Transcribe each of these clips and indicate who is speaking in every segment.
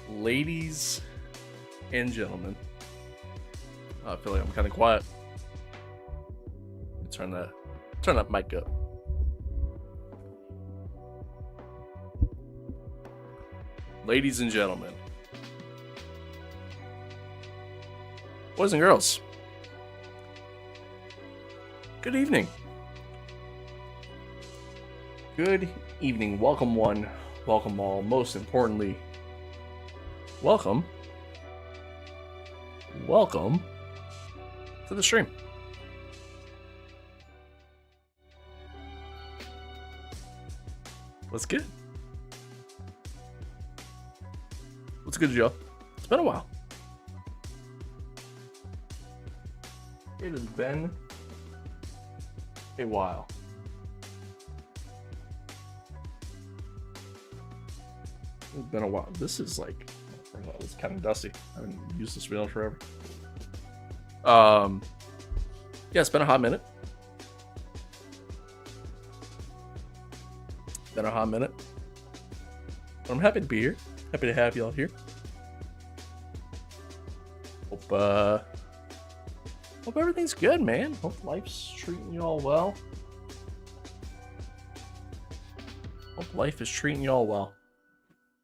Speaker 1: Ladies and gentlemen, I feel like I'm kind of quiet. Turn that mic up. Ladies and gentlemen, boys and girls, good evening. Good evening. Welcome one, welcome all. Most importantly, welcome to the stream. What's good? What's good, Joe? It's been a while. It has been a while. It's been a while. This is like, it's kind of dusty. I haven't used this wheel in forever. Yeah, it's been a hot minute. But I'm happy to be here. Happy to have y'all here. Hope everything's good, man. Hope life's treating y'all well. Like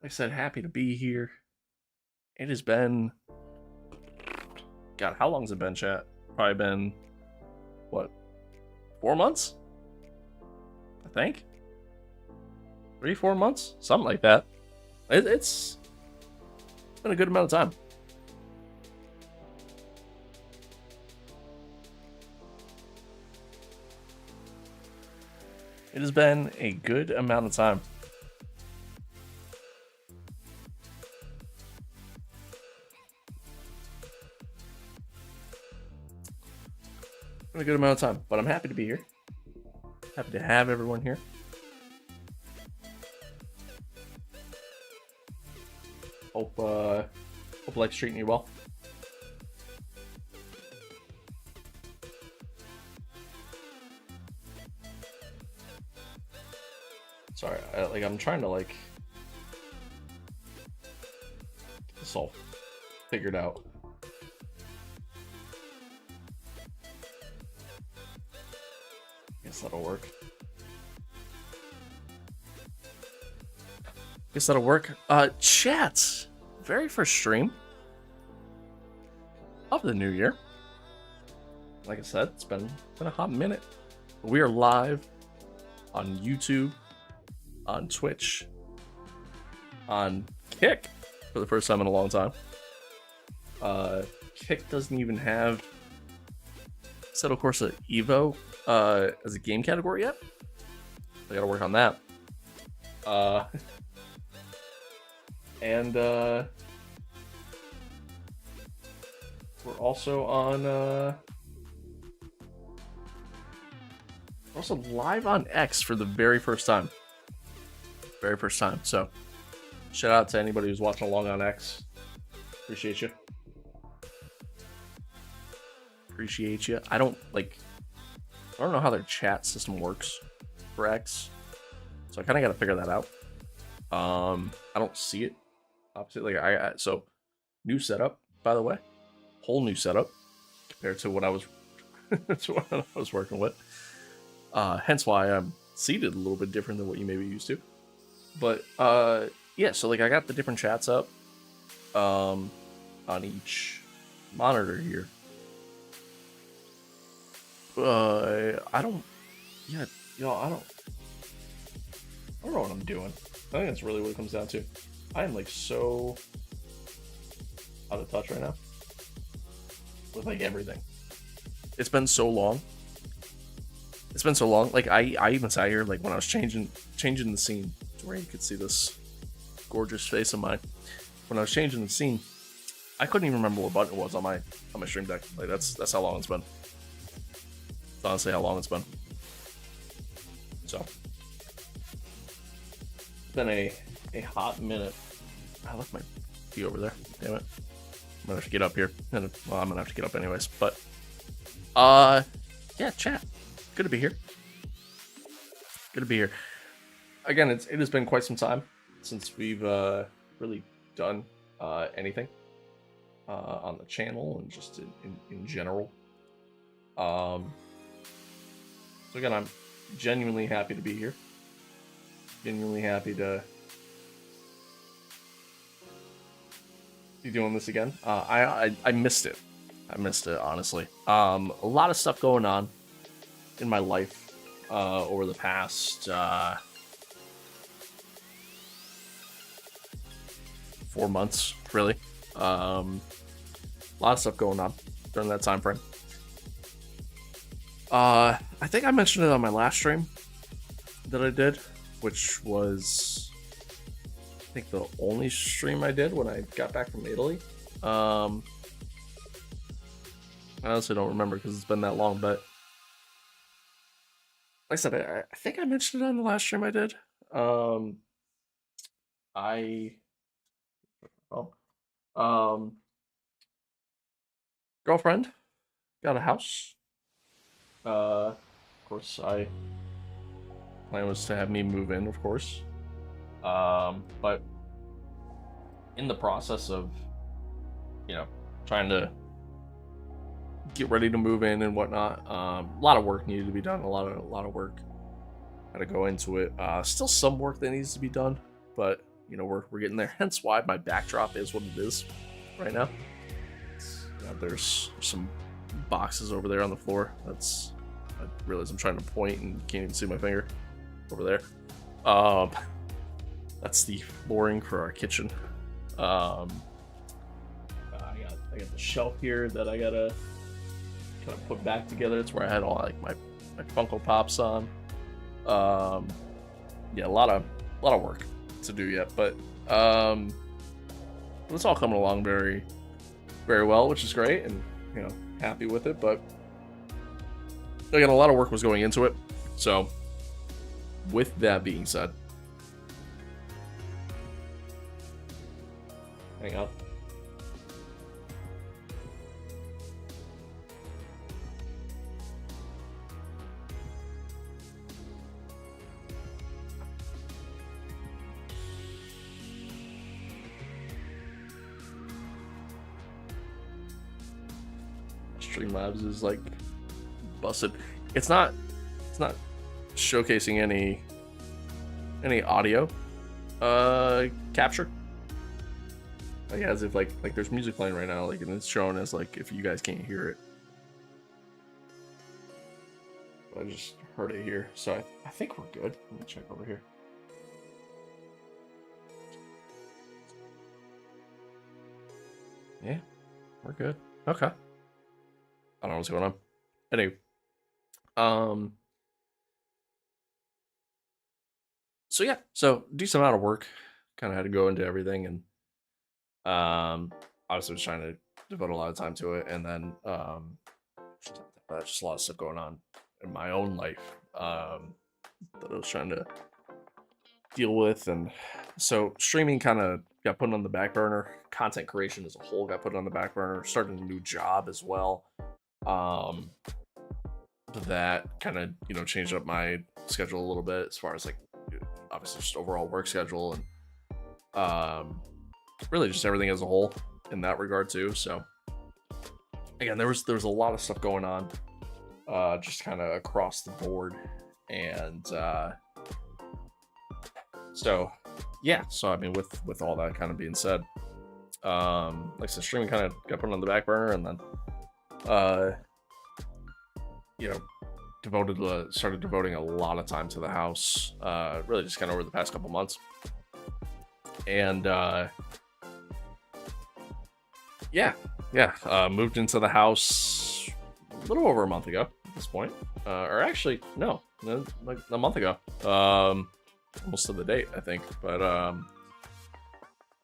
Speaker 1: I said, happy to be here. It has been... God, how long has it been, chat? Probably been... What? 4 months? I think? 3-4 months? Something like that. It's been a good amount of time. It has been a good amount of time. Been a good amount of time, but I'm happy to be here. Happy to have everyone here. Hope life's treating you well. Sorry, I'm trying to get this all figured out. Guess that'll work. Chat. Very first stream of the new year. Like I said, it's been a hot minute. We are live on YouTube, on Twitch, on Kick for the first time in a long time. Kick doesn't even have Assetto Corsa Evo as a game category yet. I gotta work on that. And we're also on we're also live on X for the very first time. So shout out to anybody who's watching along on X. Appreciate you. I don't know how their chat system works for X, so I kind of got to figure that out. I don't see it. Obviously, so new setup, by the way, whole new setup compared to what I was working with. Hence why I'm seated a little bit different than what you may be used to. But yeah, so I got the different chats up on each monitor here. I don't know what I'm doing. I think that's really what it comes down to. I am so out of touch right now with everything. It's been so long. I even sat here when I was changing the scene to where you could see this gorgeous face of mine. When I was changing the scene, I couldn't even remember what button it was on my stream deck. That's how long it's been. That's honestly how long it's been. So it's been a hot minute. I left my key over there. Damn it. I'm gonna have to get up here. I'm gonna have to get up anyways. But yeah, chat. Good to be here. Again, it has been quite some time since we've really done anything on the channel and just in general. So again, I'm genuinely happy to be here. Genuinely happy to be doing this again. I missed it. I missed it, honestly. A lot of stuff going on in my life over the past 4 months, really. A lot of stuff going on during that time frame. I think I mentioned it on my last stream that I did, which was, I think, the only stream I did when I got back from Italy. I honestly don't remember because it's been that long, but like I said, I think I mentioned it on the last stream I did. Girlfriend got a house. Of course, plan was to have me move in, of course. But in the process of, trying to get ready to move in and whatnot, a lot of work needed to be done. A lot of work had to go into it. Still some work that needs to be done, but we're getting there. Hence why my backdrop is what it is right now. There's some boxes over there on the floor. I realize I'm trying to point and can't even see my finger over there. That's the flooring for our kitchen. I got the shelf here that I gotta kind of put back together. It's where I had all like my Funko Pops on. Yeah, a lot of work to do yet, but it's all coming along very, very well, which is great, and happy with it. But again, a lot of work was going into it. So with that being said, hang on. Streamlabs is like busted. It's not showcasing any audio capture. Like as if like there's music playing right now, like, and it's showing as like if you guys can't hear it. I just heard it here, so I think we're good. Let me check over here. Yeah, we're good. Okay. I don't know what's going on. Anyway, so yeah, decent amount of work. Kind of had to go into everything, and obviously was trying to devote a lot of time to it, and then just a lot of stuff going on in my own life that I was trying to deal with, and so streaming kind of got put on the back burner. Content creation as a whole got put on the back burner. Starting a new job as well. That kind of changed up my schedule a little bit as far as like obviously just overall work schedule, and really just everything as a whole in that regard too. So again, there was a lot of stuff going on just kind of across the board, and so yeah, so I mean with all that kind of being said, like I said, streaming kind of got put on the back burner, and then started devoting a lot of time to the house, really just kind of over the past couple months, and moved into the house a little over a month ago at this point, or actually no, like a month ago, almost to the date I think, but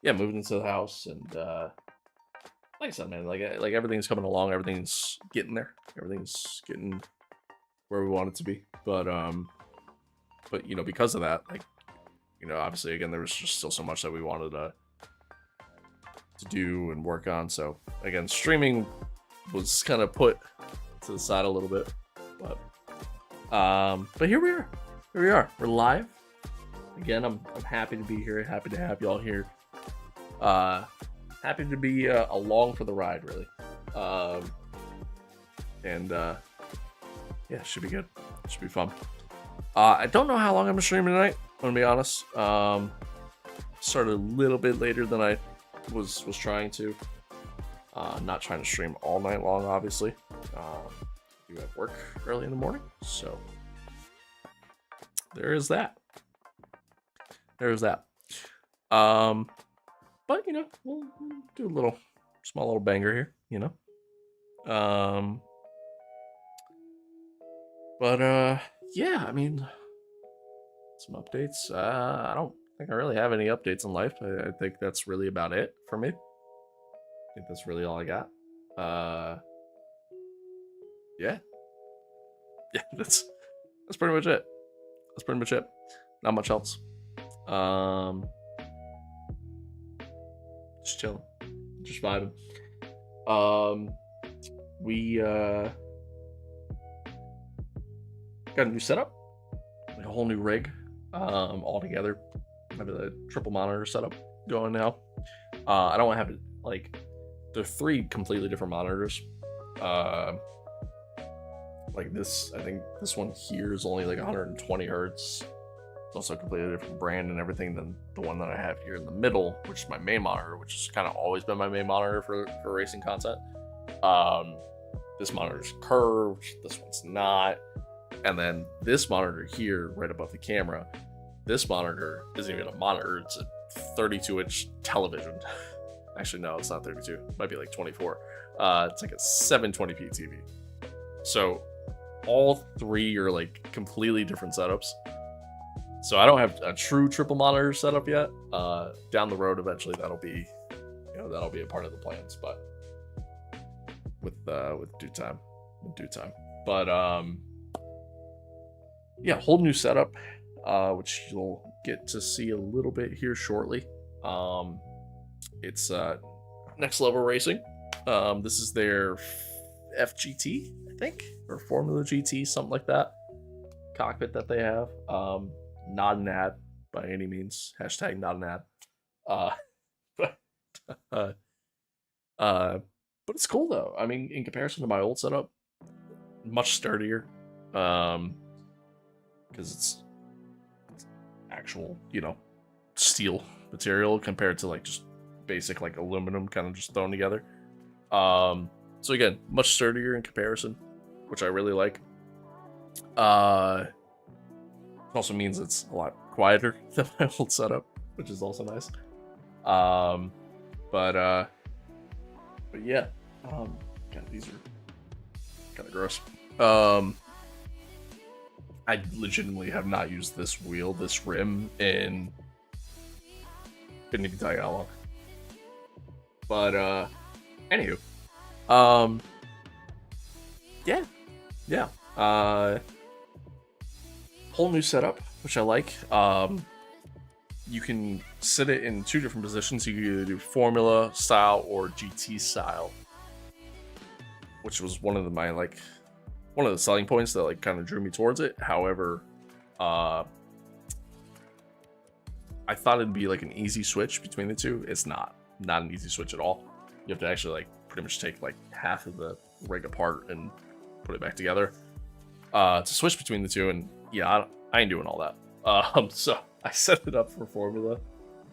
Speaker 1: moved into the house, and like I said, man, like everything's coming along, everything's getting there, everything's getting where we want it to be, but because of that, like obviously again there was just still so much that we wanted to do and work on. So again, streaming was kind of put to the side a little bit, but here we are, we're live again. I'm happy to be here, happy to have y'all here. happy to be along for the ride, really. And yeah, should be good. Should be fun. I don't know how long I'm streaming tonight. I'm gonna be honest. Started a little bit later than I was trying to. Not trying to stream all night long, obviously. You have work early in the morning, so there is that. There's that. But you know, we'll do a small little banger here, you know. But yeah, I mean, some updates. I don't think I really have any updates in life. I think that's really about it for me. I think that's really all I got. Yeah. Yeah, that's pretty much it. That's pretty much it. Not much else. Just chilling. Just vibing. We got a new setup. Like a whole new rig. All together. I have a triple monitor setup going now. I don't have it like they're 3 completely different monitors. Like this, I think this one here is only like 120 hertz. It's also a completely different brand and everything than the one that I have here in the middle, which is my main monitor, which has kind of always been my main monitor for racing content. This monitor's curved, this one's not. And then this monitor here, right above the camera, this monitor isn't even a monitor, it's a 32-inch television. Actually, no, it's not 32. It might be like 24. It's like a 720p TV. So all 3 are like completely different setups. So I don't have a true triple monitor setup yet. Down the road, eventually that'll be a part of the plans, but with due time. But yeah, whole new setup, which you'll get to see a little bit here shortly. It's Next Level Racing. This is their FGT, I think, or Formula GT, something like that. Cockpit that they have. Not an ad by any means. Hashtag not an ad. But it's cool though. I mean, in comparison to my old setup, much sturdier. Because it's actual, steel material compared to like just basic like aluminum kind of just thrown together. So again, much sturdier in comparison, which I really like. It also means it's a lot quieter than my old setup, which is also nice. But yeah, God, these are kind of gross. I legitimately have not used this rim in couldn't even tell you how long. But anywho, yeah. Whole new setup, which I like. You can sit it in 2 different positions. You can either do Formula style or GT style, which was one of the selling points that like kind of drew me towards it. However, I thought it'd be like an easy switch between the 2. It's not an easy switch at all. You have to actually like pretty much take like half of the rig apart and put it back together to switch between the 2. And yeah, I ain't doing all that. So I set it up for Formula,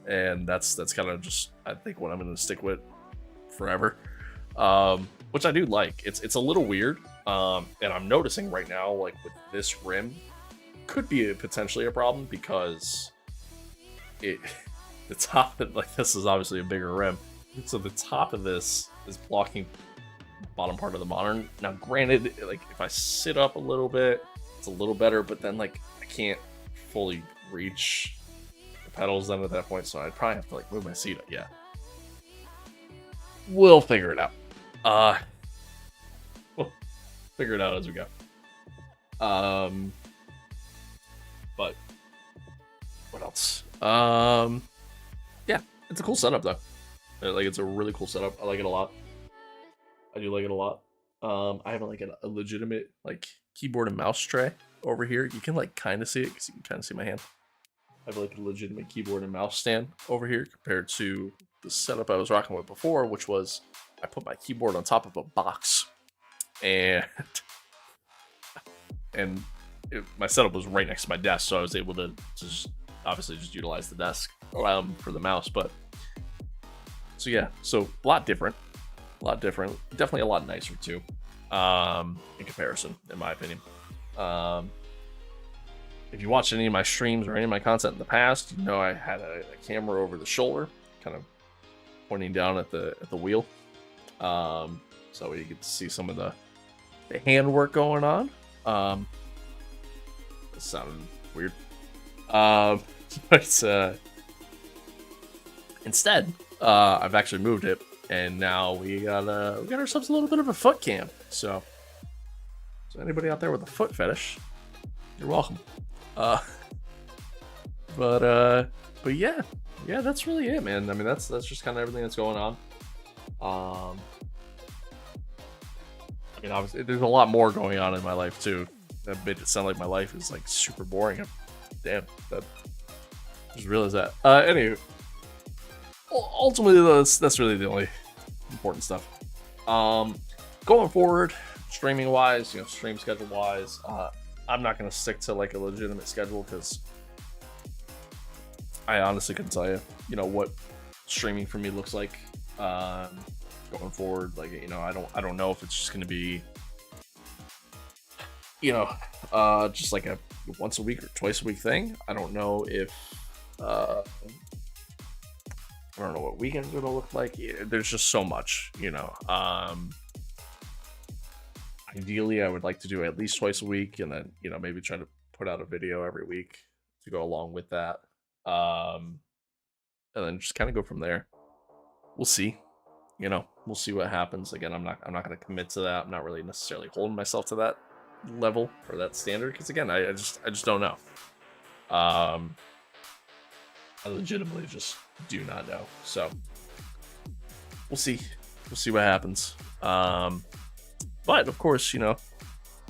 Speaker 1: and that's kind of just I think what I'm gonna stick with forever. Which I do like. It's a little weird. And I'm noticing right now, like with this rim, could be potentially a problem because the top of, like, this is obviously a bigger rim, so the top of this is blocking the bottom part of the monitor. Now, granted, like if I sit up a little bit, it's a little better, but then like I can't fully reach the pedals then at that point, so I'd probably have to like move my seat up. Yeah, we'll figure it out. We'll figure it out as we go. But what else? Yeah, it's a cool setup though. Like, it's a really cool setup. I like it a lot. I do like it a lot. I have like a legitimate like keyboard and mouse tray over here. You can like kind of see it because you can kind of see my hand. I have like a legitimate keyboard and mouse stand over here compared to the setup I was rocking with before, which was I put my keyboard on top of a box, and my setup was right next to my desk, so I was able to just obviously just utilize the desk for the mouse. But so yeah, so a lot different, definitely a lot nicer too, in comparison, in my opinion. If you watched any of my streams or any of my content in the past, you know I had a camera over the shoulder, kind of pointing down at the wheel, so you get to see some of the handwork going on. It sounded weird, but instead, I've actually moved it, and now we got ourselves a little bit of a foot cam. So anybody out there with a foot fetish, you're welcome. But yeah, that's really it, man. I mean, that's just kind of everything that's going on. I mean, obviously, there's a lot more going on in my life too. That made it sound like my life is like super boring. Damn, that just realized that. Anyway, ultimately, that's really the only important stuff. Going forward, streaming wise, stream schedule wise, I'm not gonna stick to like a legitimate schedule because I honestly couldn't tell you, what streaming for me looks like going forward. Like, I don't know if it's just gonna be, just like a once a week or twice a week thing. I don't know if I don't know what weekends are gonna look like. There's just so much, Ideally, I would like to do at least twice a week, and then maybe try to put out a video every week to go along with that, and then just kind of go from there. We'll see. We'll see what happens. Again, I'm not going to commit to that. I'm not really necessarily holding myself to that level or that standard because again, I just don't know. I legitimately just do not know. So we'll see. We'll see what happens. But of course,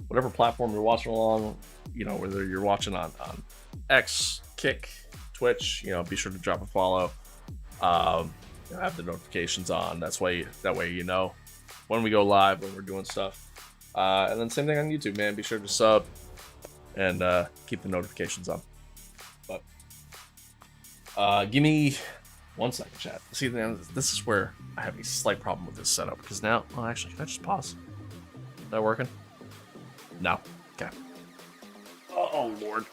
Speaker 1: whatever platform you're watching along, whether you're watching on X, Kick, Twitch, be sure to drop a follow. Have the notifications on. That way when we go live, when we're doing stuff. And then same thing on YouTube, man. Be sure to sub and keep the notifications on. But give me 1 second, chat. See, this is where I have a slight problem with this setup because now, well, actually, can I just pause? Is that working? No. Okay. Oh, Lord.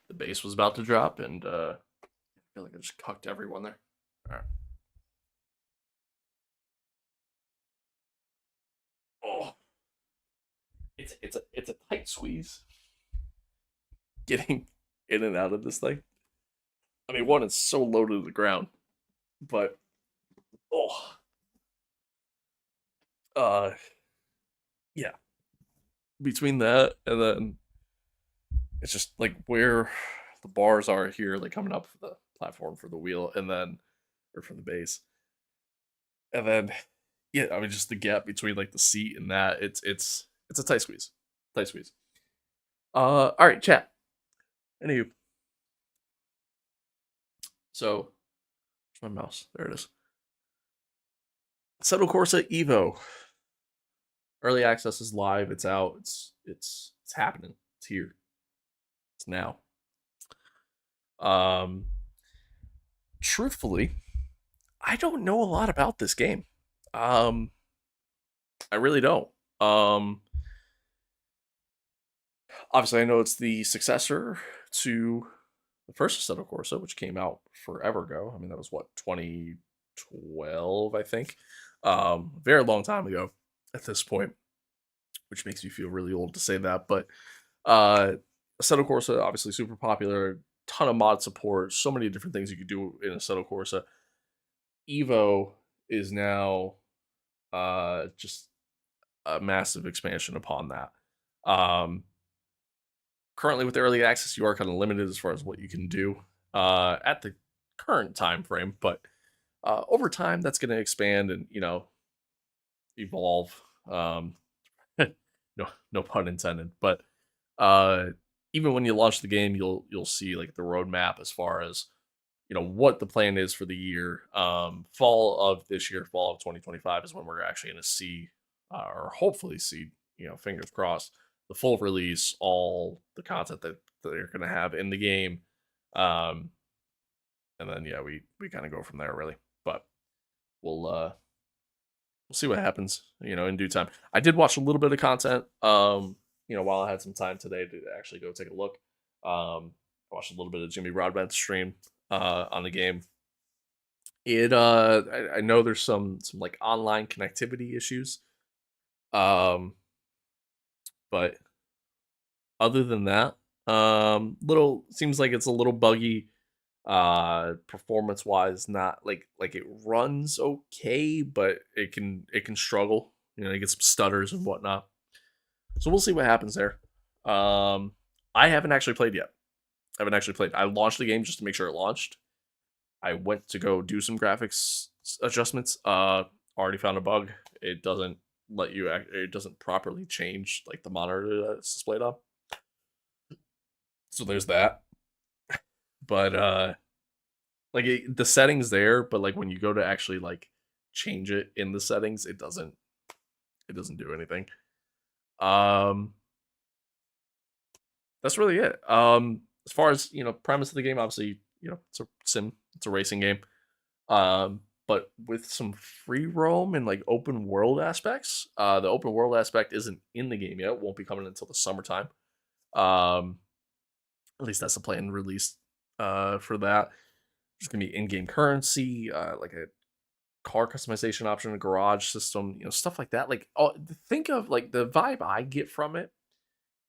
Speaker 1: The bass was about to drop, and I feel like I just cucked everyone there. All right. Oh, it's a tight squeeze getting in and out of this thing. I mean, one, it's so low to the ground, but yeah. Between that and then it's just like where the bars are here, like coming up for the platform for the wheel, and then or from the base, and then yeah, I mean just the gap between like the seat and that it's a tight squeeze, tight squeeze. All right, chat. Anywho, so where's my mouse? There it is. Assetto Corsa Evo. Early access is live. It's out. It's happening. It's here. It's now. Truthfully, I don't know a lot about this game. I really don't. Obviously, I know it's the successor to the first Assetto Corsa, which came out forever ago. I mean, that was what 2012, I think. Very long time ago at this point, which makes me feel really old to say that. But Assetto Corsa, obviously super popular, ton of mod support, so many different things you could do in Assetto Corsa. Evo is now just a massive expansion upon that. Currently with early access, you are kind of limited as far as what you can do at the current time frame, but over time that's going to expand and evolve. No pun intended, but uh, even when you launch the game, you'll see like the roadmap as far as what the plan is for the year. Fall of this year, fall of 2025 is when we're actually going to see, or hopefully see, fingers crossed, the full release, all the content that they're going to have in the game. Um, and then yeah, we kind of go from there really. But we'll see what happens, in due time. I did watch a little bit of content, while I had some time today to actually go take a look. I watched a little bit of Jimmy Broadbent's stream on the game. I know there's some like online connectivity issues. But other than that, little seems like it's a little buggy performance wise, not like it runs okay, but it can struggle, it gets some stutters and whatnot. So we'll see what happens there. I haven't actually played yet. I launched the game just to make sure it launched. I went to go do some graphics adjustments. Already found a bug. It doesn't let you it doesn't properly change like the monitor that it's displayed on. So there's that. But like the settings there, but like when you go to actually like change it in the settings, it doesn't do anything. Um that's really it. As far as, premise of the game, obviously, it's a sim, it's a racing game. But with some free roam and like open world aspects. The open world aspect isn't in the game yet. It won't be coming until the summertime. Um at least that's the plan released for that. There's gonna be in-game currency, like a car customization option, a garage system, stuff like that. Like, think of like the vibe I get from it.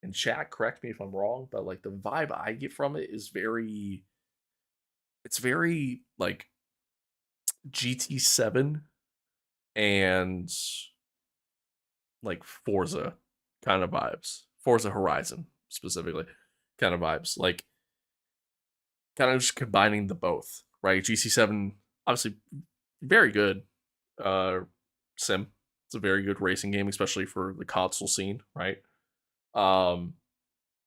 Speaker 1: And chat, correct me if I'm wrong, but like the vibe I get from it is it's very like GT7 and like Forza kind of vibes. Forza Horizon specifically kind of vibes. Like kind of just combining the both, right? GT7 obviously very good sim. It's a very good racing game, especially for the console scene, right? Um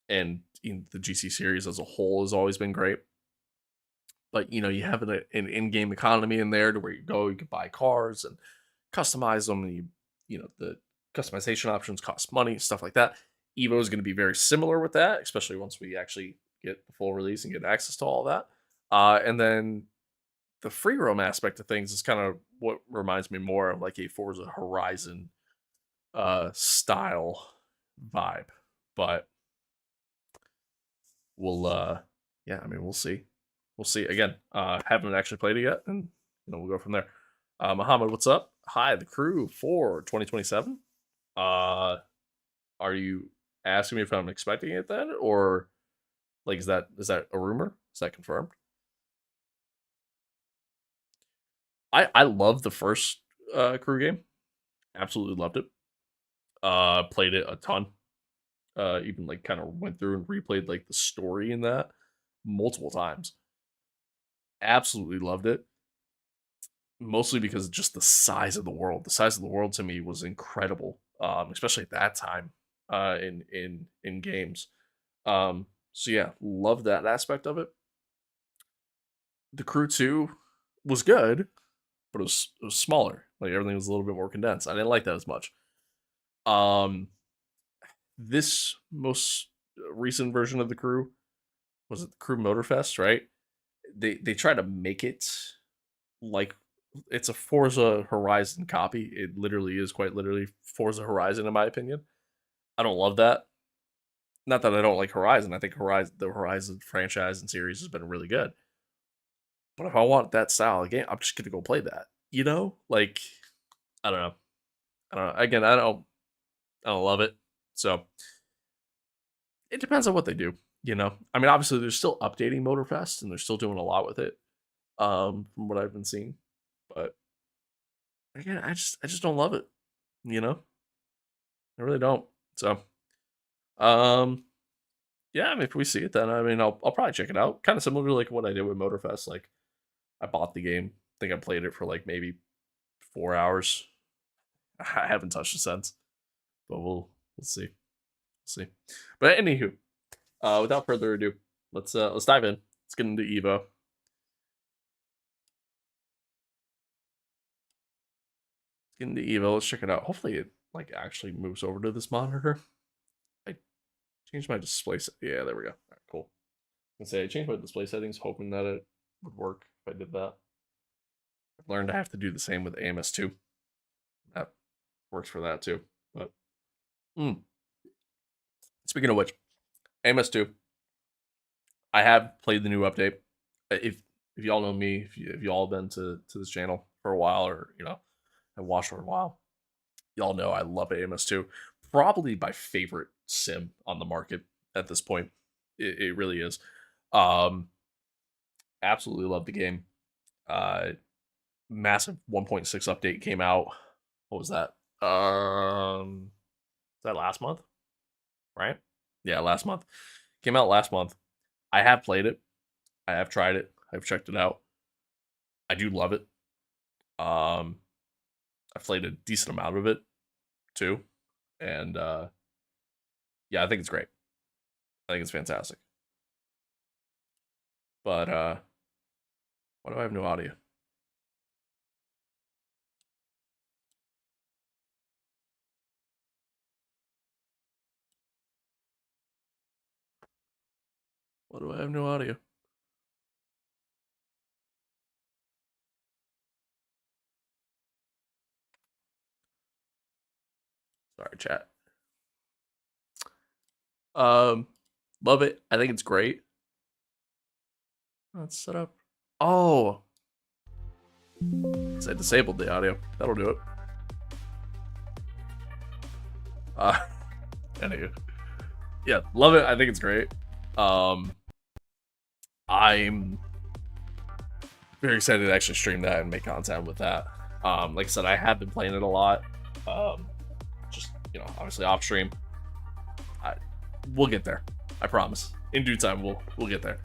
Speaker 1: and the GC series as a whole has always been great. But you have an in-game economy in there to where you can buy cars and customize them, and the customization options cost money, stuff like that. Evo is going to be very similar with that, especially once we actually get the full release and get access to all that. And then the free roam aspect of things is kind of what reminds me more of like a Forza Horizon style vibe. But we'll yeah, I mean we'll see. We'll see. Again, haven't actually played it yet, and we'll go from there. Muhammad, what's up? Hi, the crew for 2027. Uh are you asking me if I'm expecting it then, or like is that a rumor? Is that confirmed? I love the first crew game. Absolutely loved it. Played it a ton. Even like kind of went through and replayed like the story in that multiple times. Absolutely loved it. Mostly because just the size of the world. The size of the world to me was incredible, especially at that time in games. So yeah, love that aspect of it. The crew 2 was good, but it was smaller. Like everything was a little bit more condensed. I didn't like that as much. Um, this most recent version of the crew, was it the Crew Motorfest, right? They try to make it like it's a Forza Horizon copy. It literally is quite literally Forza Horizon in my opinion. I don't love that. Not that I don't like Horizon. I think the Horizon franchise and series has been really good. But if I want that style of game, I'm just gonna go play that. Like I don't know. I don't know. Again, I don't love it. So it depends on what they do. I mean, obviously they're still updating Motorfest and they're still doing a lot with it. From what I've been seeing, but again, I just don't love it. You know, I really don't. So, um, yeah. I mean, if we see it, then I mean, I'll probably check it out. Kind of similar to like what I did with Motorfest. Like, I bought the game. I think I played it for like maybe 4 hours. I haven't touched it since, but we'll see. see. But anywho, without further ado, let's dive in. Let's get into Evo. Let's get into Evo. Let's check it out. Hopefully, it like actually moves over to this monitor. I changed my display. Yeah, there we go. All right, cool. I say I changed my display settings, hoping that it would work if I did that. I've learned I have to do the same with AMS2. That works for that too. But speaking of which, AMS2, I have played the new update. If y'all know me, if y'all been to this channel for a while, or have watched for a while, y'all know I love AMS2. Probably my favorite sim on the market at this point. It really is. Um, Absolutely love the game. Massive 1.6 update came out. What was that? Was that last month? Right? Yeah, last month. Came out last month. I have played it. I have tried it. I've checked it out. I do love it. Um, I've played a decent amount of it too, and yeah, I think it's great. I think it's fantastic. But why do I have no audio? Why do I have no audio? Sorry, chat. Um, love it. I think it's great. Let's set up. Oh, because I disabled the audio. That'll do it. Uh, anyway, yeah, love it. I think it's great. Um, I'm very excited to actually stream that and make content with that. Like I said, I have been playing it a lot. Just obviously off stream. We'll get there. I promise. In due time, we'll get there.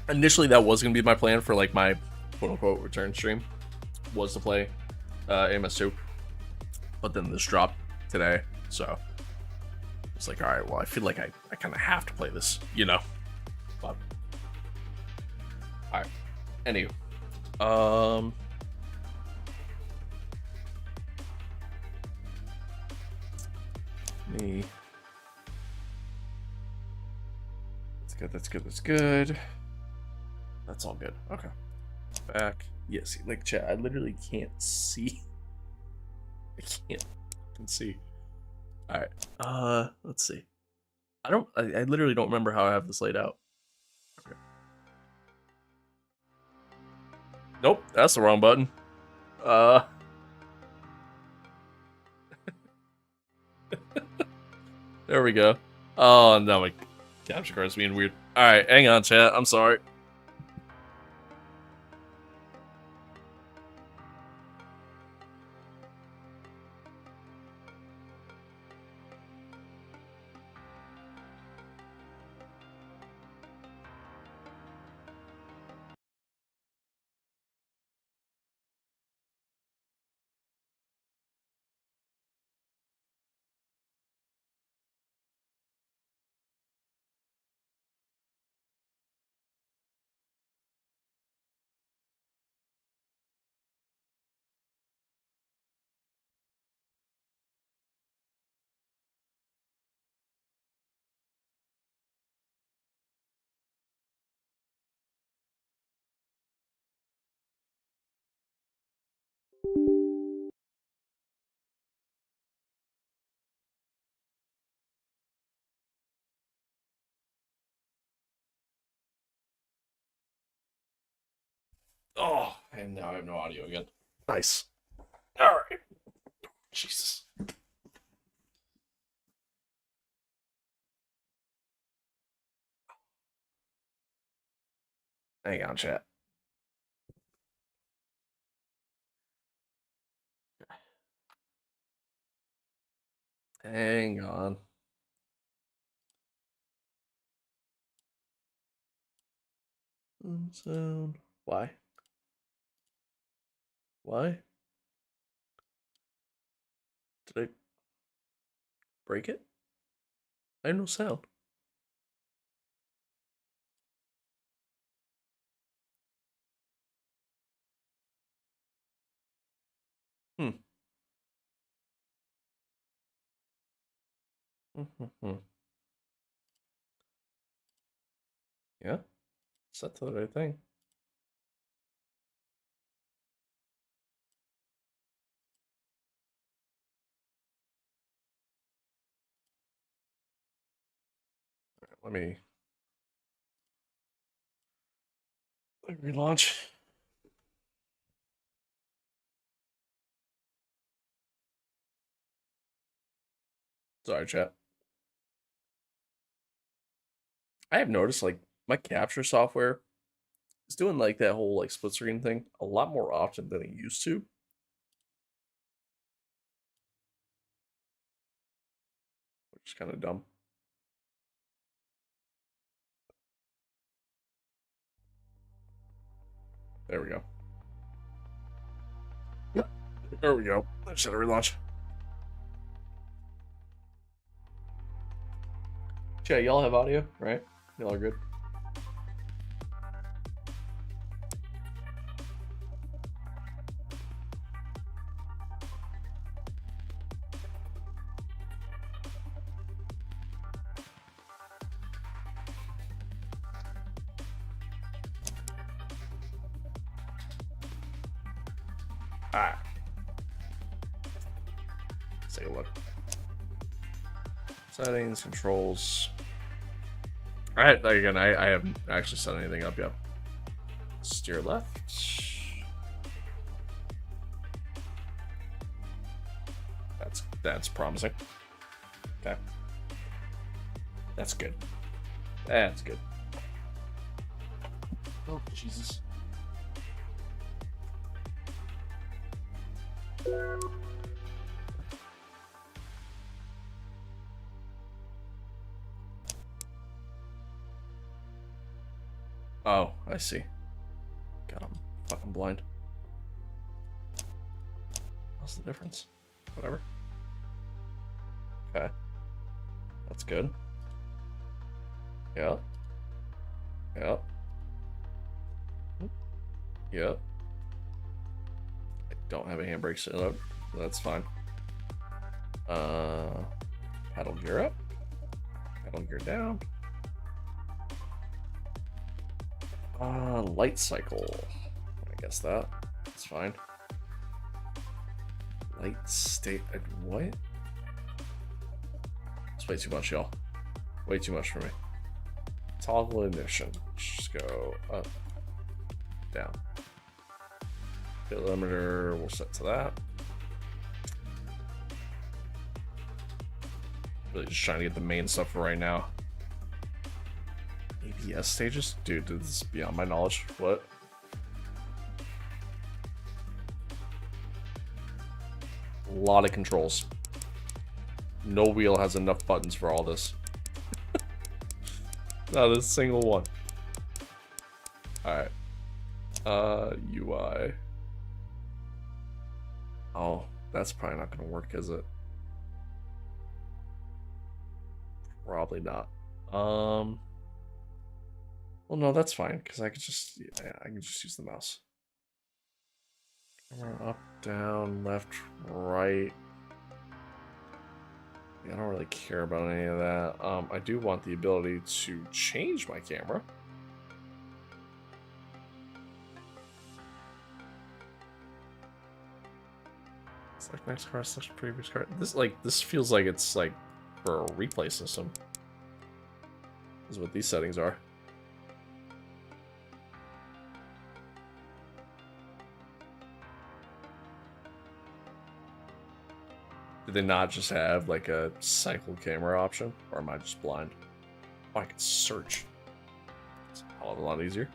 Speaker 1: Initially, that was gonna be my plan for like my quote unquote return stream, was to play AMS2, but then this dropped today, so it's like, all right, well, I feel like I kind of have to play this, But all right. Anywho, me. That's good. That's good. That's good. That's all good. Okay. Back. Yes, like chat. I literally can't see. I can see. All right. Let's see. I literally don't remember how I have this laid out. Okay. Nope, that's the wrong button. There we go. Oh no, my capture card's being weird. All right, hang on, chat. I'm sorry. Oh, and now I have no audio again. Nice. All right. Jesus. Hang on, chat. Hang on. Sound. Why? Why? break it? I have no sound. Hmm. Yeah, set to the right thing. Let me relaunch. Sorry, chat. I have noticed like my capture software is doing like that whole like split screen thing a lot more often than it used to, which is kind of dumb. There we go. There we go. I just had to relaunch. Yeah, y'all have audio, right? Y'all are good. Alright. Let's take a look. Settings, controls. Alright, again, I haven't actually set anything up yet. Steer left. That's promising. Okay. That's good. That's good. Oh, Jesus. Oh, I see. God, I'm fucking blind. What's the difference? Whatever. Okay. That's good. Yeah. Yeah. Yeah. I don't have a handbrake set up. That's fine. Paddle gear up. Paddle gear down. Light cycle. I guess that's fine. Light state. What? It's way too much, y'all. Way too much for me. Toggle ignition. Just go up, down. Bit limiter, we'll set to that. Really just trying to get the main stuff for right now. ABS stages? Dude, this is beyond my knowledge. What? A lot of controls. No wheel has enough buttons for all this. Not a single one. Alright. UI. Oh, that's probably not gonna work, is it? Probably not. Well, no, that's fine because I could just, yeah, I can just use the mouse. Up, down, left, right. Yeah, I don't really care about any of that. I do want the ability to change my camera. Select next car, select previous car. This feels like it's like for a replay system. This is what these settings are. Did they not just have like a cycle camera option? Or am I just blind? Oh, I can search. It's a hell of a lot easier.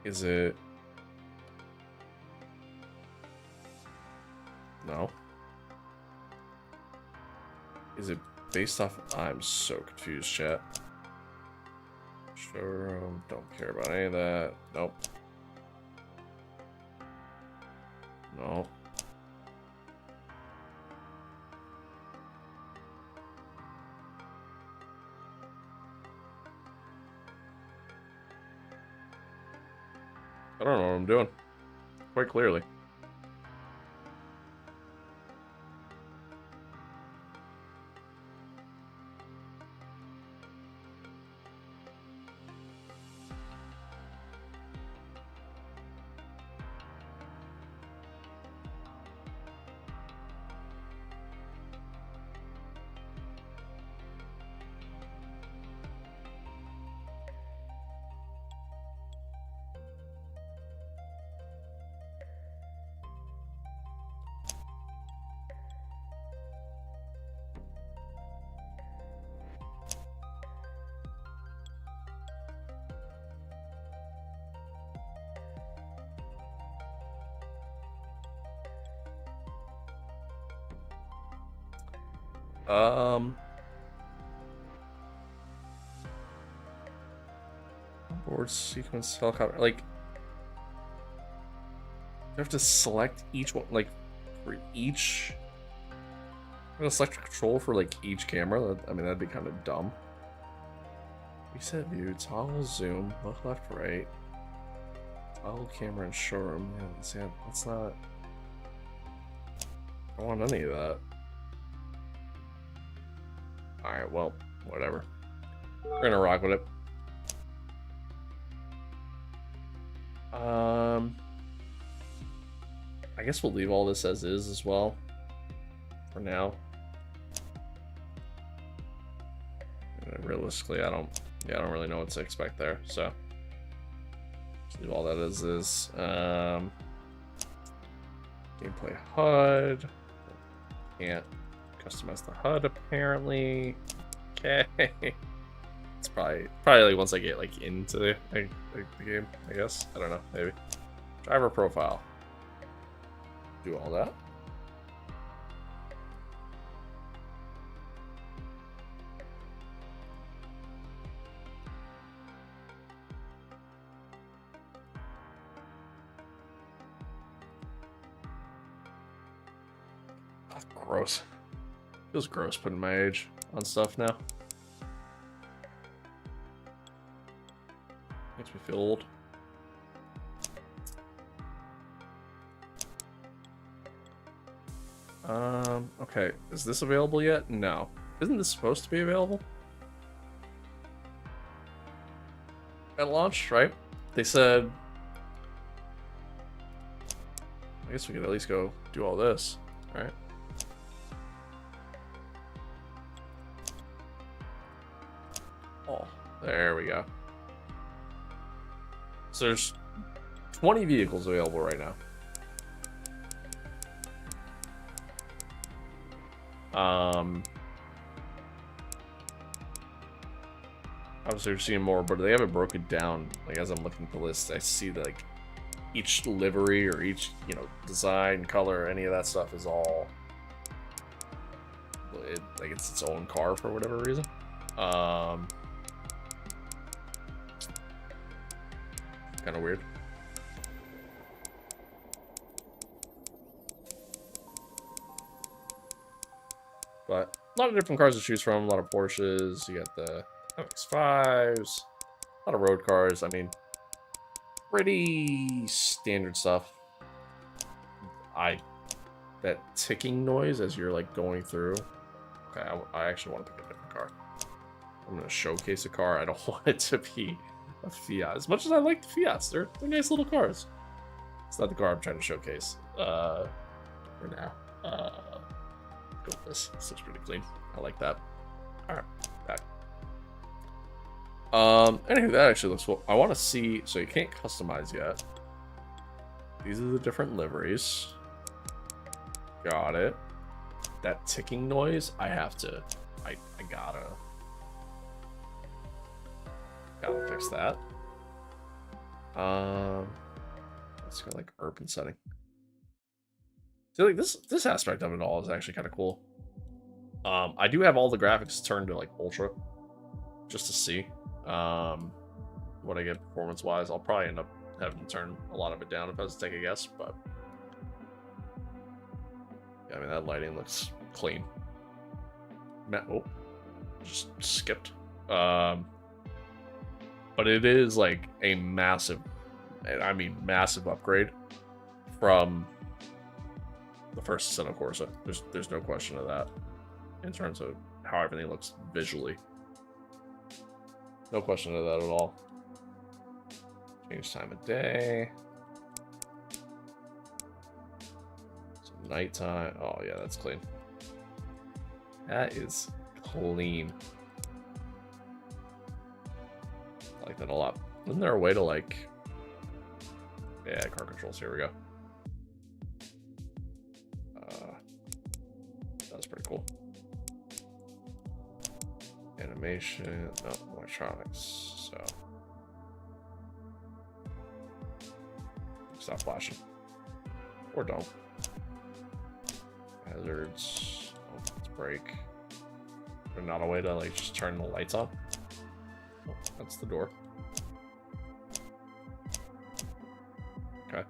Speaker 1: Is it? No. Is it based off? I'm so confused, chat. Showroom, don't care about any of that. Nope. No. I don't know what I'm doing. Quite clearly. Board sequence helicopter. Like, you have to select each one. Like, for each. I'm gonna select a control for like each camera. I mean, that'd be kind of dumb. Reset view, toggle zoom, look left, right. Toggle camera and showroom. Yeah, that's not. I don't want any of that. Alright, well, whatever. We're gonna rock with it. I guess we'll leave all this as is as well. For now. Realistically, I don't really know what to expect there, so just leave all that as is. Gameplay HUD. Can't customize the HUD apparently. Okay. It's probably like once I get like into the game, I guess. I don't know, maybe. Driver profile. Do all that. That's gross. Feels gross putting my age on stuff now. Makes me feel old. Okay. Is this available yet? No. Isn't this supposed to be available? At launch, right? They said... I guess we could at least go do all this, right? Oh, there we go. So there's 20 vehicles available right now. Obviously we're seeing more, but they haven't broken down. Like as I'm looking at the list, I see that like each livery or each, you know, design, color, any of that stuff is all like it's its own car for whatever reason. Kind of weird. But a lot of different cars to choose from. A lot of Porsches. You got the MX-5s. A lot of road cars. I mean, pretty standard stuff. That ticking noise as you're like going through. Okay, I actually want to pick a different car. I'm gonna showcase a car. I don't want it to be a Fiat. As much as I like the Fiats, they're nice little cars. It's not the car I'm trying to showcase for now. Go with this. This looks pretty clean. I like that. All right, back. Anyway, that actually looks cool. I want to see. So you can't customize yet. These are the different liveries. Got it. That ticking noise, I have to. I gotta fix that. Let's go like urban setting. So like this aspect of it all is actually kind of cool. I do have all the graphics turned to like ultra, just to see what I get performance wise. I'll probably end up having to turn a lot of it down if I was to take a guess, but Yeah, I mean, that lighting looks clean. Oh, just skipped. But it is like a massive, and I mean massive upgrade from the first Assetto Corsa. There's no question of that in terms of how everything looks visually. No question of that at all. Change time of day. Some nighttime. Oh yeah, that's clean. That is clean. I like that a lot. Isn't there a way to like... Yeah, car controls. Here we go. That's pretty cool. Animation. No, electronics. So... Stop flashing. Or don't. Hazards. Oh, let's brake. There's not a way to like just turn the lights on. Oh, that's the door. Okay.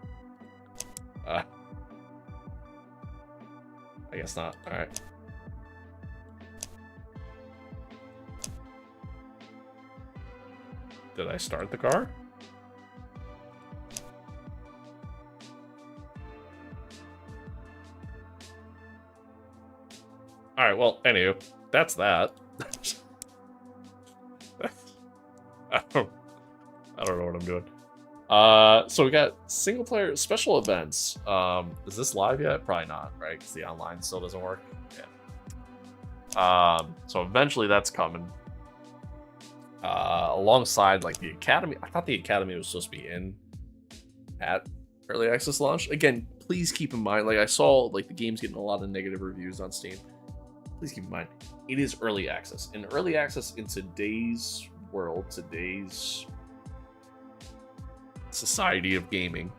Speaker 1: I guess not. Alright. Did I start the car? Alright, well, anywho, that's that. I don't know what I'm doing. So we got single player special events. Is this live yet? Probably not, right? Because the online still doesn't work. Yeah. So eventually that's coming. Alongside like the Academy. I thought the Academy was supposed to be in at early access launch. Again, please keep in mind, like I saw like the game's getting a lot of negative reviews on Steam. Please keep in mind, it is early access. And early access in today's world, today's society of gaming,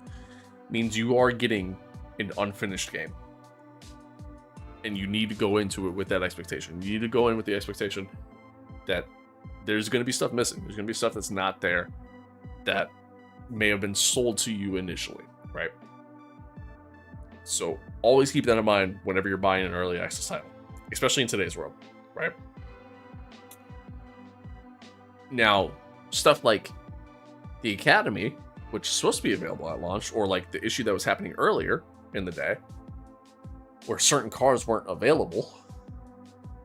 Speaker 1: means you are getting an unfinished game. And you need to go into it with that expectation. You need to go in with the expectation that there's going to be stuff missing. There's going to be stuff that's not there that may have been sold to you initially, right? So always keep that in mind whenever you're buying an early access title, especially in today's world, right? Now, stuff like the Academy, which is supposed to be available at launch, or like the issue that was happening earlier in the day, where certain cars weren't available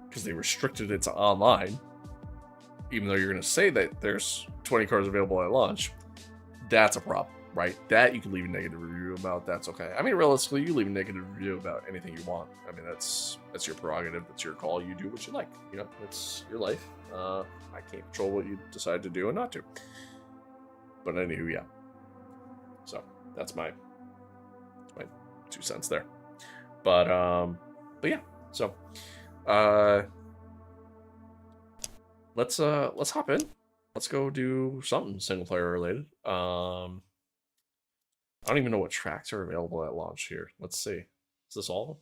Speaker 1: because they restricted it to online, even though you're going to say that there's 20 cars available at launch, that's a problem, right? That you can leave a negative review about. That's okay. I mean, realistically, you leave a negative review about anything you want. I mean, that's your prerogative. That's your call. You do what you like. You know, it's your life. I can't control what you decide to do and not to. But anywho, yeah. So that's my 2 cents there. But yeah. So let's hop in. Let's go do something single player related. I don't even know what tracks are available at launch here. Let's see. Is this all of them?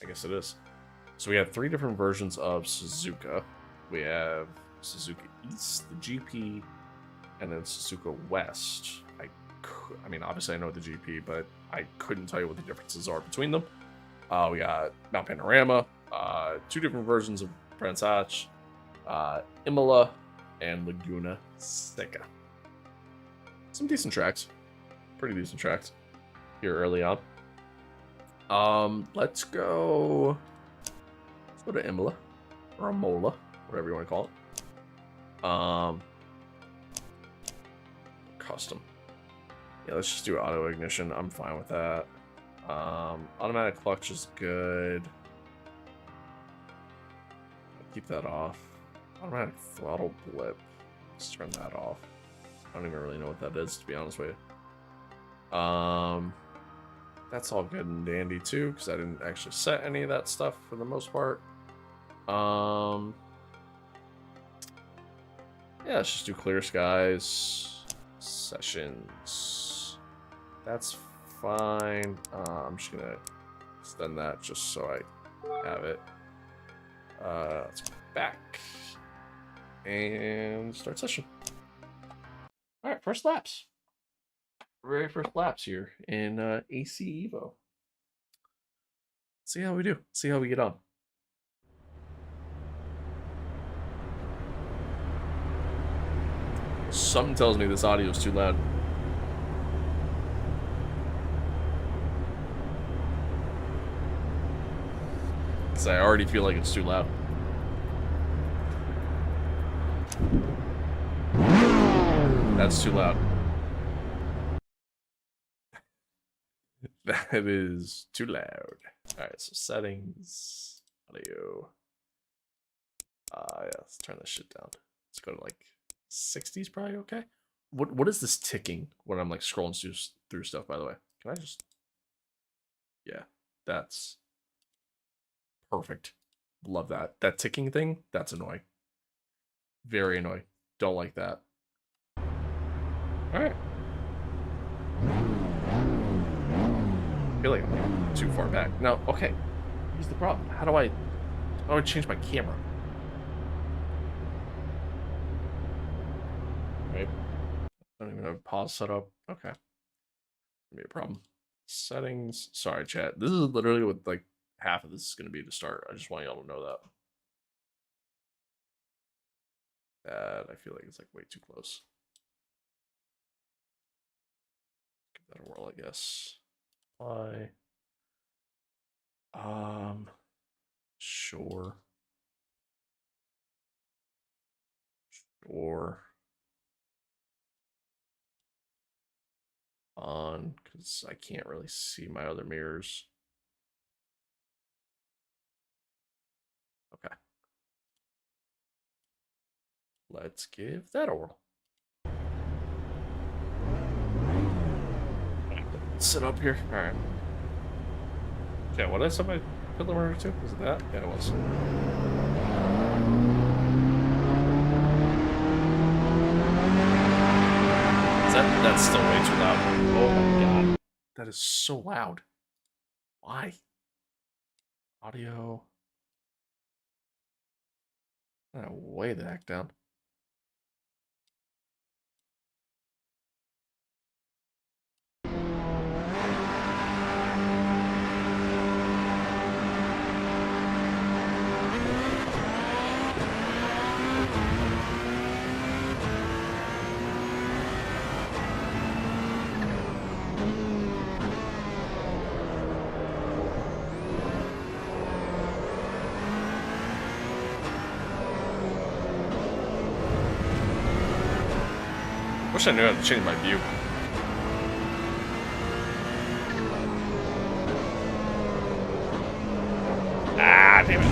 Speaker 1: I guess it is. So we have 3 different versions of Suzuka. We have Suzuka East, the GP, and then Suzuka West. I mean, obviously I know the GP, but I couldn't tell you what the differences are between them. We got Mount Panorama, 2 different versions of Brands Hatch, Imola, and Laguna Seca. Some decent tracks. Pretty decent tracks here early on. Let's go to Imola, or Imola, whatever you want to call it. Custom. Yeah, let's just do auto ignition. I'm fine with that. Automatic clutch is good. Keep that off. Automatic throttle blip. Let's turn that off. I don't even really know what that is, to be honest with you. That's all good and dandy too, because I didn't actually set any of that stuff for the most part. Yeah, let's just do clear skies. Sessions. That's fine. I'm just gonna extend that just so I have it. Let's go back and start session. All right, first laps. Very first laps here in AC Evo. See how we do. See how we get on. Something tells me this audio is too loud. Because I already feel like it's too loud. That's too loud. That is too loud. Alright, so settings, audio. Yeah, let's turn this shit down. Let's go to like 60s, probably okay. What is this ticking when I'm like scrolling through stuff, by the way? Can I just. Yeah, that's perfect. Love that. That ticking thing, that's annoying. Very annoying. Don't like that. Alright. I feel like I'm too far back. Now, okay. Here's the problem. How do I change my camera? Right. I don't even have a pause set up. Okay. Be a problem. Settings. Sorry, chat. This is literally what like half of this is gonna be to start. I just want y'all to know that. That I feel like it's like way too close. Give that a whirl, I guess. Why? Sure. Sure. On, because I can't really see my other mirrors. Okay. Let's give that a whirl. Sit up here. All right. Yeah, what did I set my pillar murder to? Was it that? Yeah, it was. That's still way too loud. Oh my god. That is so loud. Why? Audio. Way the heck down. Wish I knew how to change my view. Ah, damn it.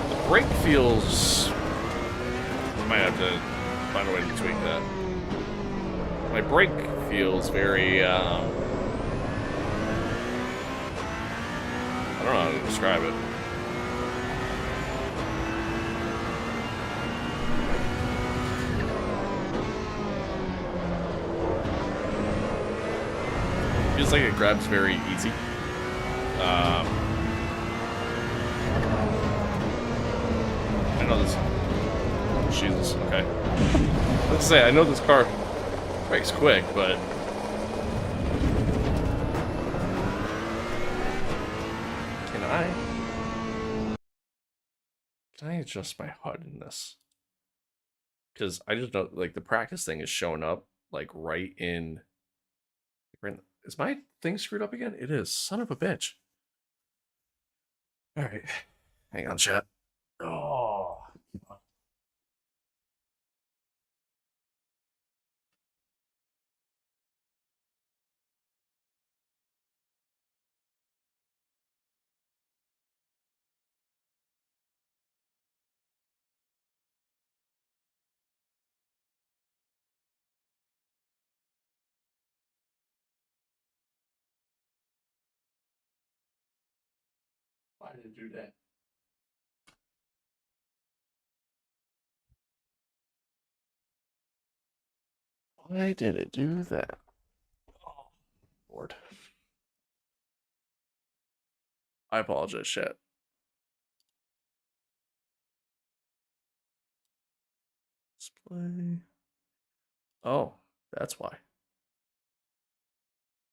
Speaker 1: The brake feels. I might have to find a way to tweak that. My brake feels very. I don't know how to describe it. Feels like it grabs very easy. I know this. Jesus, okay. Let's say I know this car brakes quick, but can I adjust my HUD in this? Because I just know like the practice thing is showing up like right in. Is my thing screwed up again? It is. Son of a bitch. All right, hang on, chat. Oh. Why did it do that? Why did it do that? Oh, Lord. I apologize, chat. Display. Oh, that's why.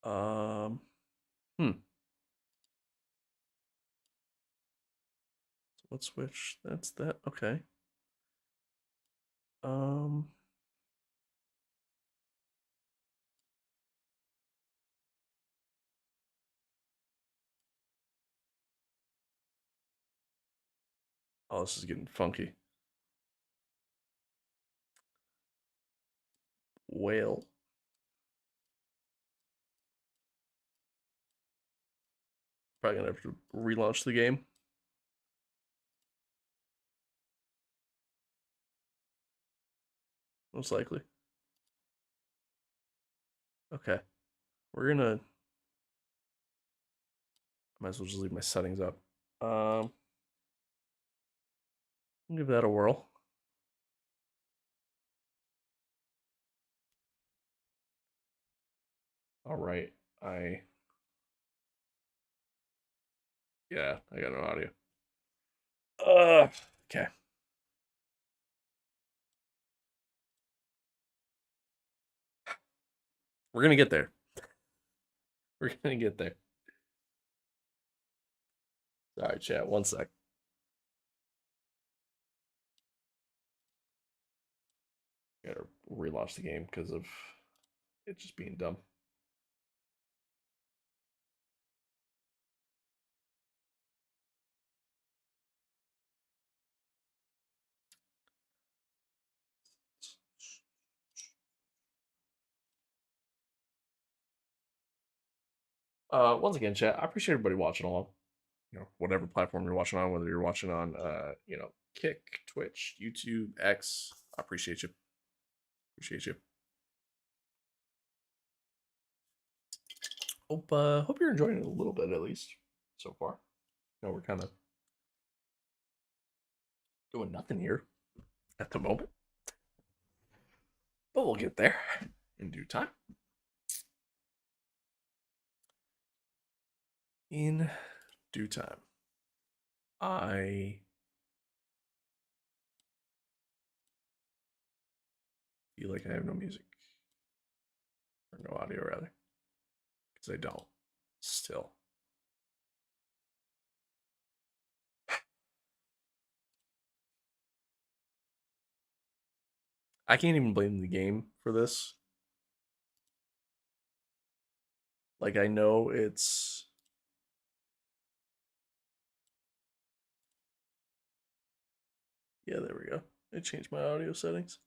Speaker 1: Um, Hmm. Let's switch. That's that. Okay. Um. Oh, this is getting funky. Whale. Probably gonna have to relaunch the game. Most likely. Okay. We're gonna. Might as well just leave my settings up. Um. Give that a whirl. All right. I. Yeah. I got no audio. Okay. We're gonna get there. We're gonna get there. Sorry, chat. One sec. Gotta relaunch the game because of it just being dumb. Once again, chat. I appreciate everybody watching along. Whatever platform you're watching on, whether you're watching on, Kick, Twitch, YouTube, X. I appreciate you. Appreciate you. Hope you're enjoying it a little bit at least so far. We're kind of doing nothing here at the moment, but we'll get there in due time. In due time. I feel like I have no music or no audio rather, because I don't. Still, I can't even blame the game for this. Like I know it's yeah. There we go. I changed my audio settings.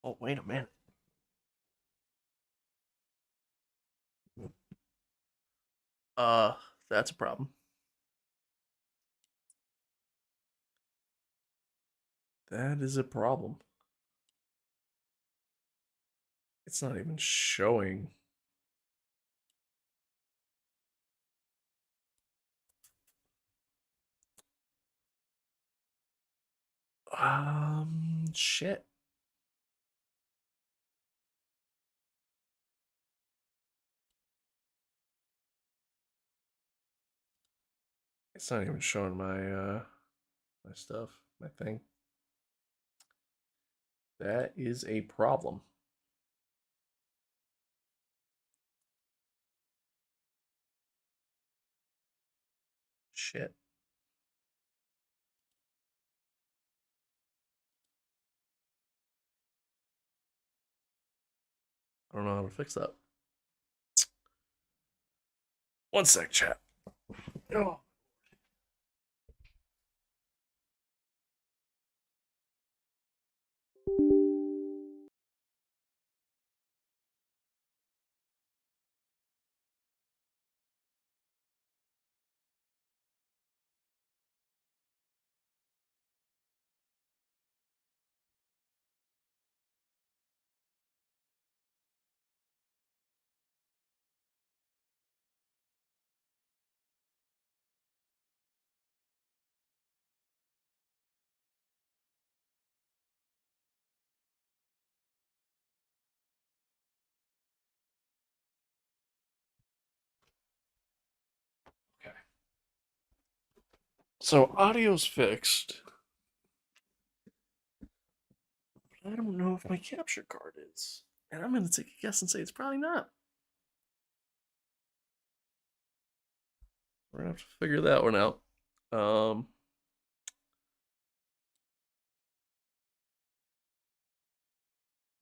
Speaker 1: Oh wait a minute. Uh, that's a problem. That is a problem. It's not even showing. Shit. It's not even showing my stuff, my thing. That is a problem. Shit. I don't know how to fix that. One sec, chat. Oh. Okay. So audio's fixed. But I don't know if my capture card is. And I'm gonna take a guess and say it's probably not. We're gonna have to figure that one out.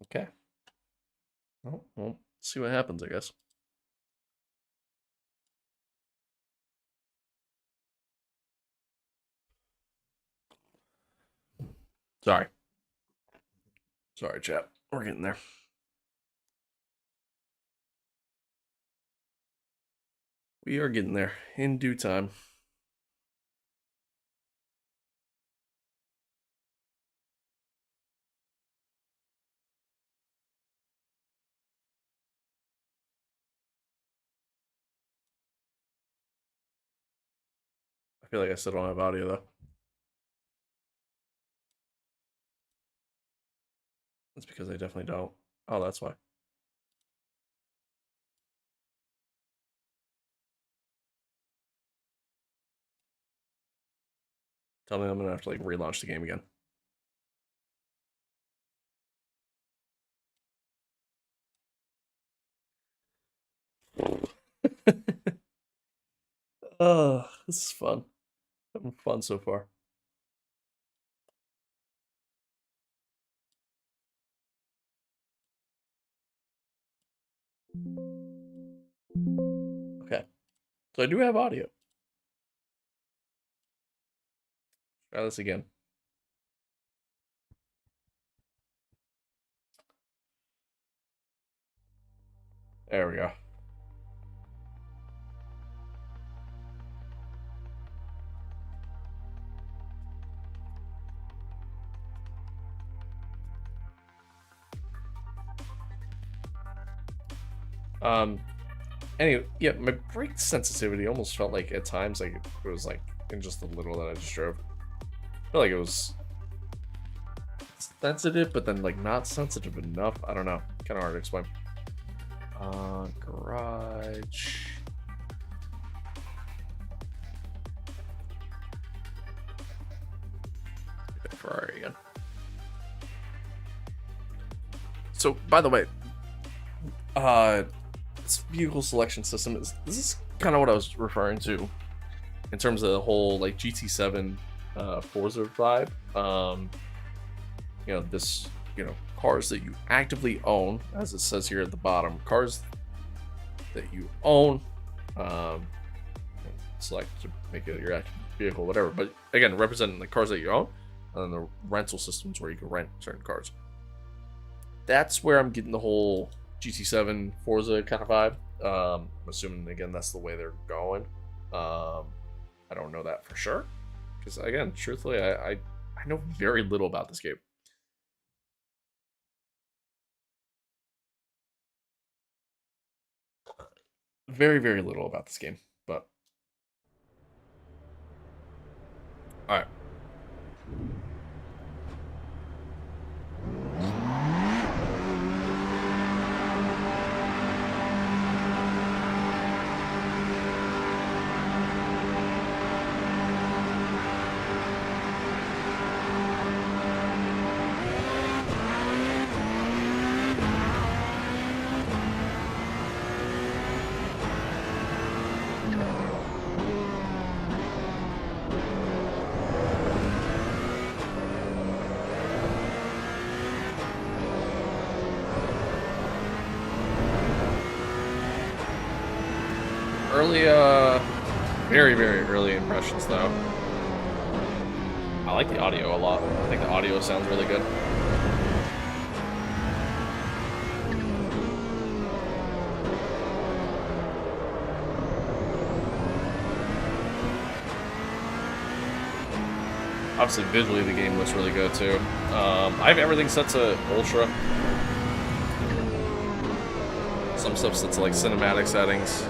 Speaker 1: Okay. Well, we'll see what happens, I guess. Sorry. Sorry, chat. We're getting there. We are getting there in due time. I feel like I still don't have audio though. That's because I definitely don't. Oh, that's why. Tell me I'm gonna have to like relaunch the game again. Oh, this is fun. Having fun so far. Okay. So I do have audio. Try this again. There we go. Anyway, yeah, my brake sensitivity almost felt like at times like it was like in just the little that I just drove. I feel like it was sensitive, but then like not sensitive enough. I don't know. Kind of hard to explain. Garage. Ferrari again. So, by the way, this vehicle selection system this is kind of what I was referring to in terms of the whole like GT7 Forza vibe. This cars that you actively own, as it says here at the bottom, cars that you own, select to make it your active vehicle, whatever. But again, representing the cars that you own, and then the rental systems where you can rent certain cars. That's where I'm getting the whole GT7 Forza kind of vibe. I'm assuming again that's the way they're going. I don't know that for sure because again, truthfully, I know very little about this game. Very, very little about this game, but all right. Early, very, very early impressions, though. I like the audio a lot. I think the audio sounds really good. Obviously, visually, the game looks really good, too. I have everything set to Ultra. Some stuff set to, like, cinematic settings.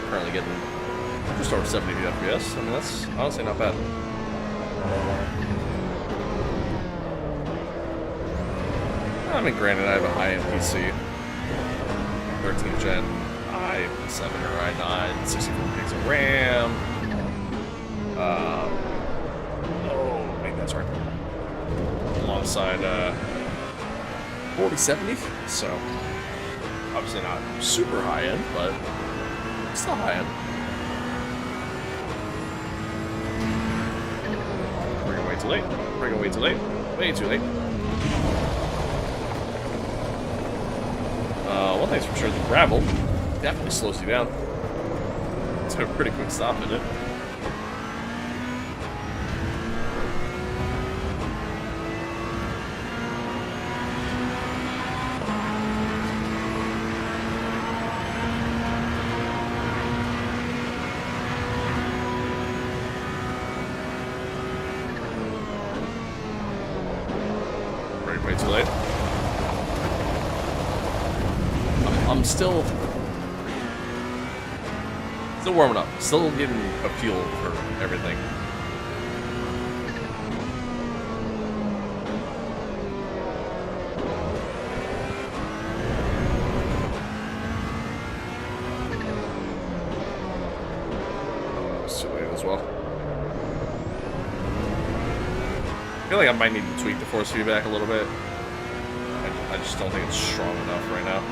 Speaker 1: Currently getting just over 70 FPS. I mean, that's honestly not bad. I mean, granted, I have a high-end PC. 13th gen i7 or i9, 64 gigs of RAM. Oh, wait, that's right. Alongside 4070, so obviously not super high-end, but Still high end. We're way too late. We're way too late. Way too late. One thing's for sure, the gravel definitely slows you down. It's a pretty quick stop, isn't it? Way too late. I'm still warming up. Still getting a feel for everything. It's too late as well. I feel like I might need to tweak the force feedback a little bit. I just don't think it's strong enough right now.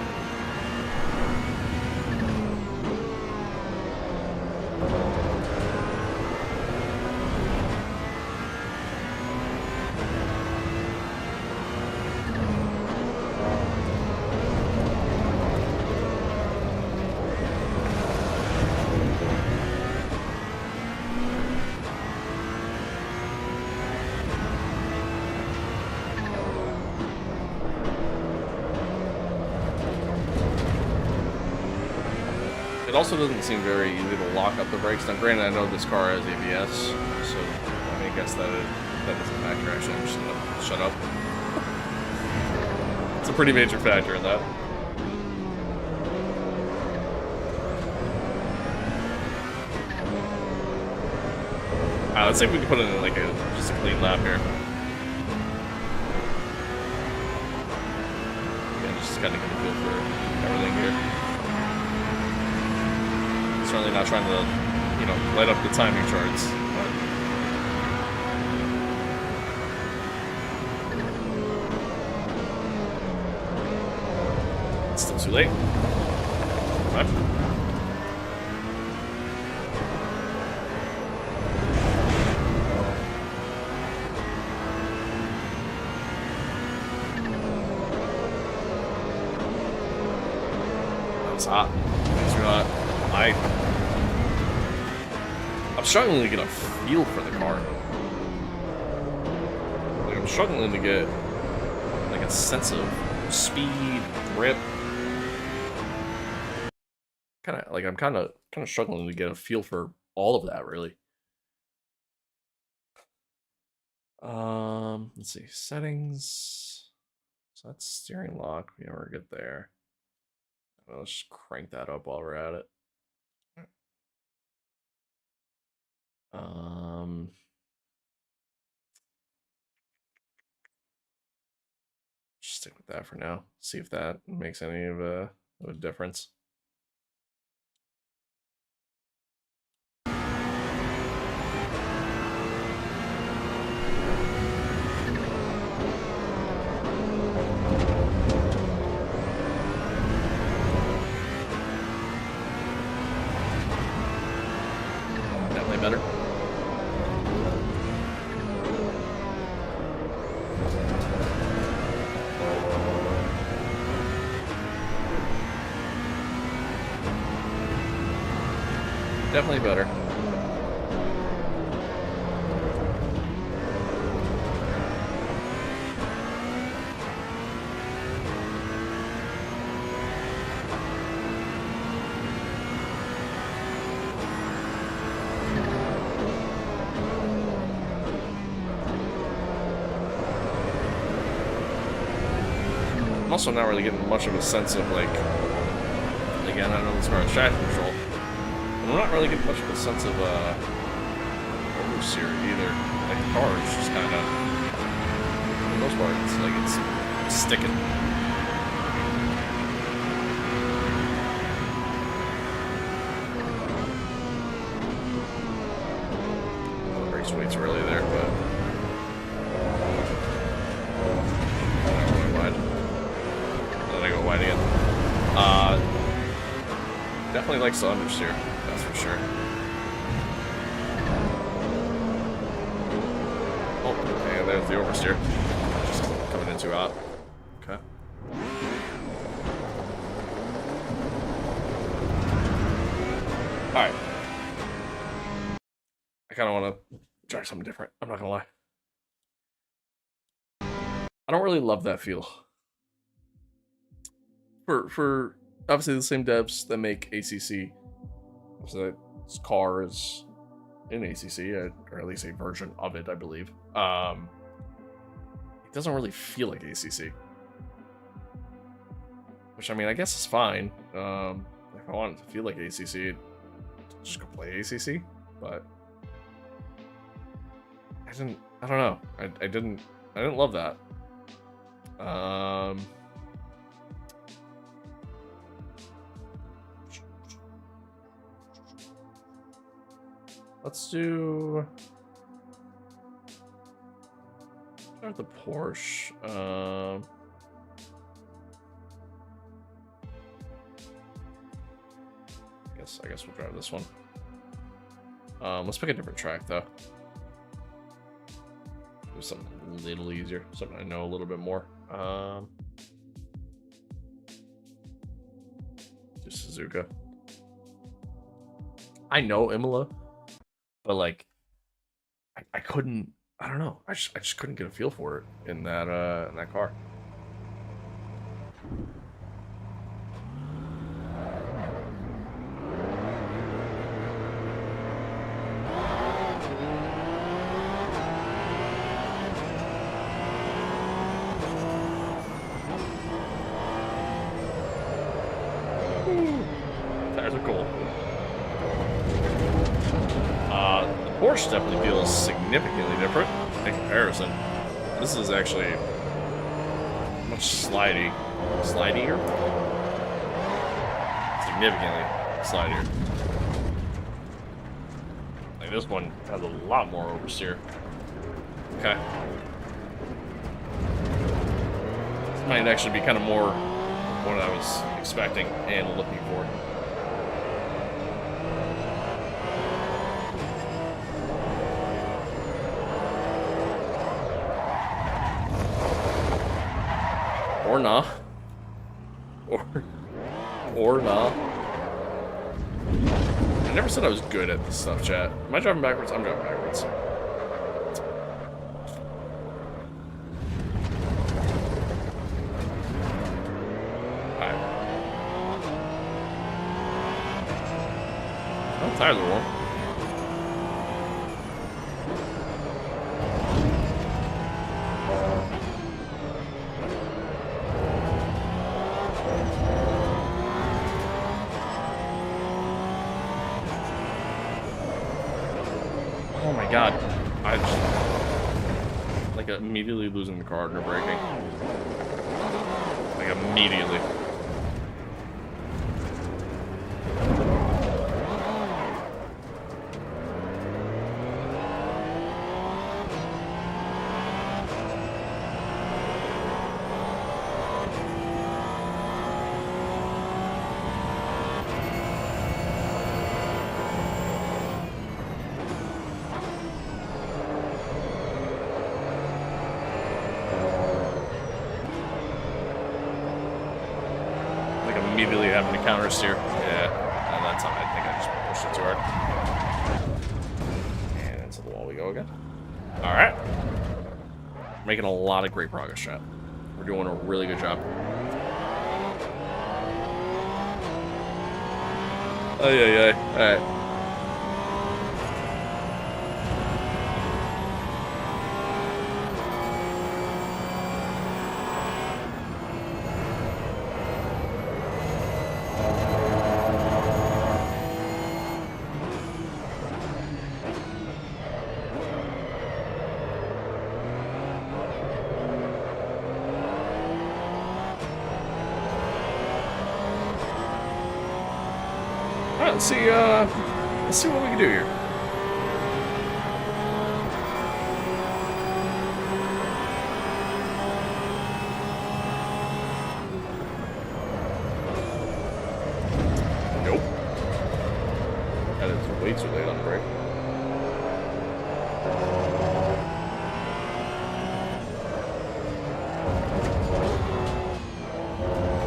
Speaker 1: It also doesn't seem very easy to lock up the brakes. Now, granted, I know this car has ABS, so I mean, I guess that is a factor. Actually, I'm just gonna shut up. It's a pretty major factor in that. Alright, let's see if we can put it in like just a clean lap here. Yeah, just kind of get a feel for everything here. Certainly not trying to, you know, light up the timing charts. But it's still too late. Right. That was hot. It's real hot. I'm struggling to get a feel for the car. Like, I'm struggling to get like a sense of speed, grip. I'm kind of struggling to get a feel for all of that, really. Let's see, settings. So that's steering lock. We never get there. Let's just crank that up while we're at it. Just stick with that for now. See if that makes any of a difference. Definitely better. Definitely better. I'm also not really getting much of a sense of, like, again, I know this car has traction control. I'm not really getting much of a sense of oversteer either. Like, the car is just kind of, for the most part, it's like it's sticking. The brake weight's really there, but I went wide. Then I go wide again. definitely likes to understeer, that's for sure. Oh, and there's the oversteer. Just coming in too hot. Okay. Alright. I kind of want to try something different. I'm not going to lie. I don't really love that feel. For obviously the same devs that make ACC. So this car is in ACC, or at least a version of it, I believe. It doesn't really feel like ACC. Which, I mean, I guess is fine. If I want it to feel like ACC, just go play ACC. But I don't know. I didn't love that. Let's do start the Porsche. I guess we'll drive this one. Let's pick a different track though. Do something a little easier, something I know a little bit more. Do Suzuka. I know Imola, but like, I couldn't. I don't know. I just couldn't get a feel for it in that car. Tires are cool. The Porsche definitely feels significantly different in comparison. This is actually much slidier. Significantly slidier. Like this one has a lot more oversteer. Okay. This might actually be kind of more what I was expecting and looking for. Or nah. Or nah. I never said I was good at this stuff, chat. Am I driving backwards? I'm driving backwards. Alright. Oh, tires are warm. Oh my god. I just, like, immediately losing the car and braking. Like, immediately. Immediately having to counter steer. Yeah, and that's how I think I just pushed it too hard. And into the wall we go again. Alright. Making a lot of great progress, chat. We're doing a really good job. Oh, yeah. Alright. Alright, let's see what we can do here. Nope. way too late on the brake.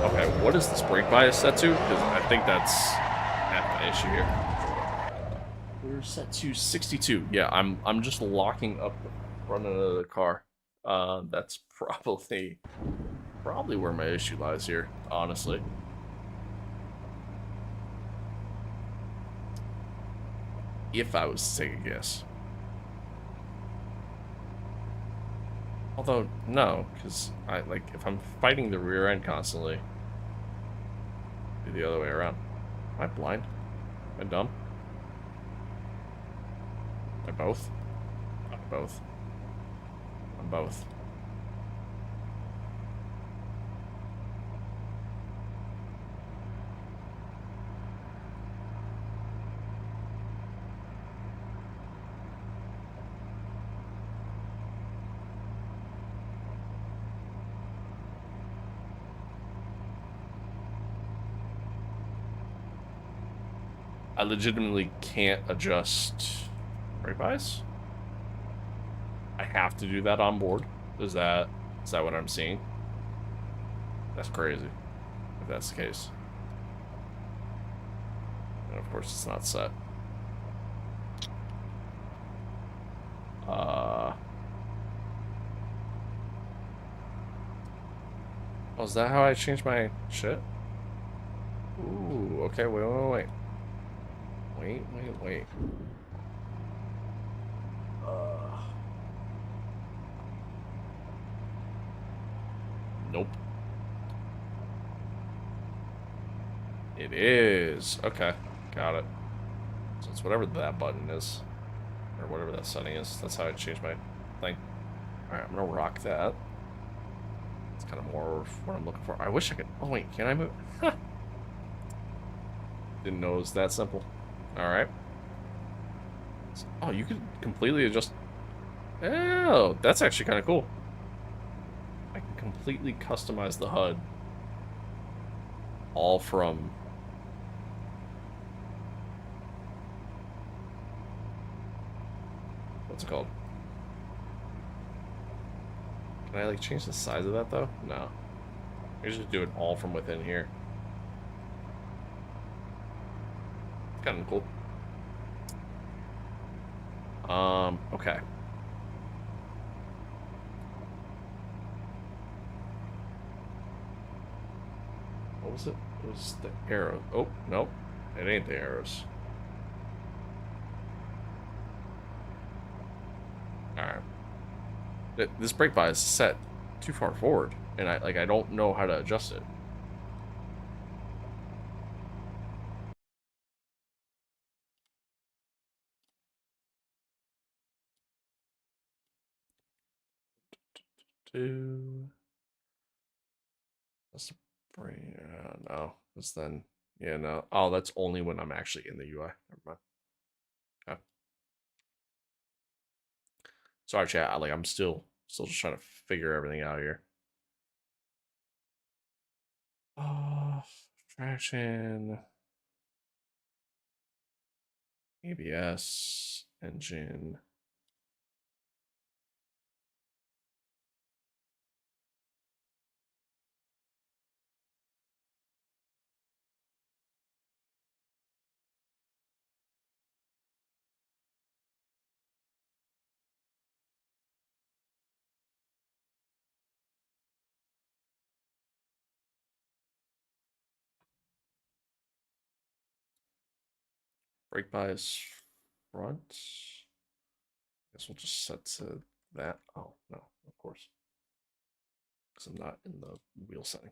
Speaker 1: Okay, what is this brake bias set to? Because I think that's half the issue here. We're set to 62. Yeah, I'm just locking up the front of the car. That's probably where my issue lies here, honestly. If I was to take a guess. Although, no, because if I'm fighting the rear end constantly, do the other way around. Am I blind? Am I dumb? Am I both? I'm both. I'm both. I legitimately can't adjust brake bias. I have to do that on board. Is that what I'm seeing? That's crazy, if that's the case. And of course it's not set. Oh, is that how I change my shit? Ooh, okay, wait. Wait. Nope. It is. Okay, got it. So it's whatever that button is. Or whatever that setting is. That's how I change my thing. Alright, I'm gonna rock that. It's kind of more of what I'm looking for. I wish I could... Oh, wait, can I move? Didn't know it was that simple. Alright. Oh, you could completely adjust... Oh, that's actually kind of cool. I can completely customize the HUD. All from... What's it called? Can I, change the size of that, though? No. I usually do it all from within here. It's kind of cool. Okay. What was it? It was the arrow. Oh, nope. It ain't the arrows. Alright. This brake bias is set too far forward, and I don't know how to adjust it. That's the brain. No, that's then. Yeah, no. Oh, that's only when I'm actually in the UI. Never mind. Okay. Sorry, chat. I'm still just trying to figure everything out here. Traction, ABS, engine. Brake bias front. Guess we'll just set to that. Oh, no, of course. Because I'm not in the wheel setting.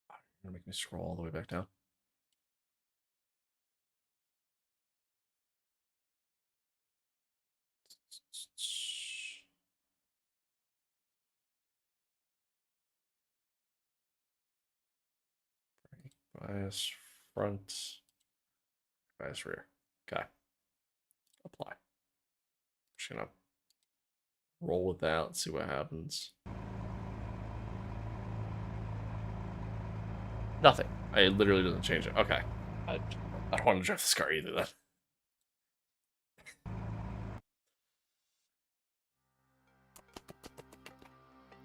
Speaker 1: You're gonna make me scroll all the way back down. Brake bias front. Bias rear. Okay. Apply. Just gonna roll with that. Let's see what happens. Nothing. It literally doesn't change it. Okay. I don't want to drive this car either, then.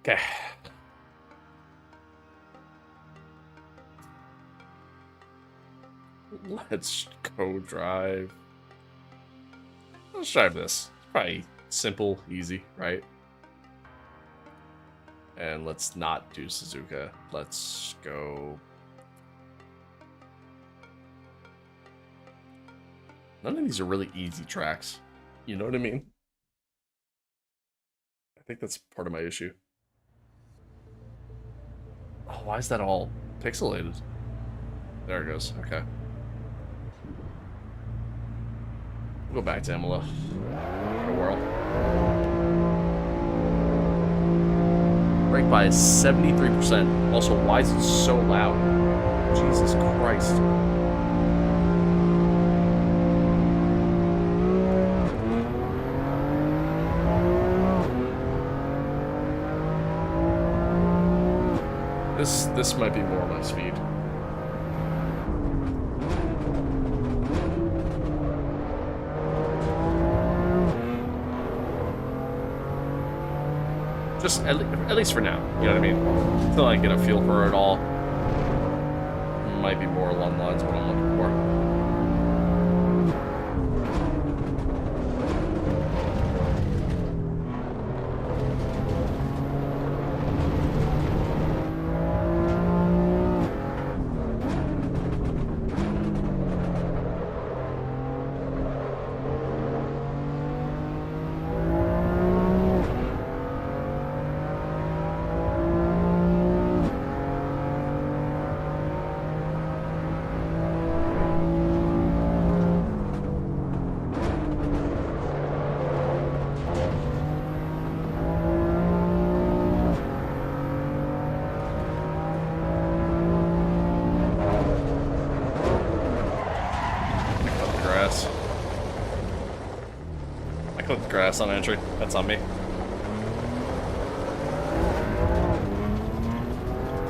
Speaker 1: Okay. Let's go drive. Let's drive this. It's probably simple, easy, right? And let's not do Suzuka. Let's go. None of these are really easy tracks. You know what I mean? I think that's part of my issue. Oh, why is that all pixelated? There it goes. Okay. We'll go back to Imola. What a world. Brake by 73%. Also, why is it so loud? Jesus Christ. This might be more my speed. Just at least for now, you know what I mean? Until I get a feel for it all. Might be more along the lines of what I'm looking for. Grass on entry. That's on me.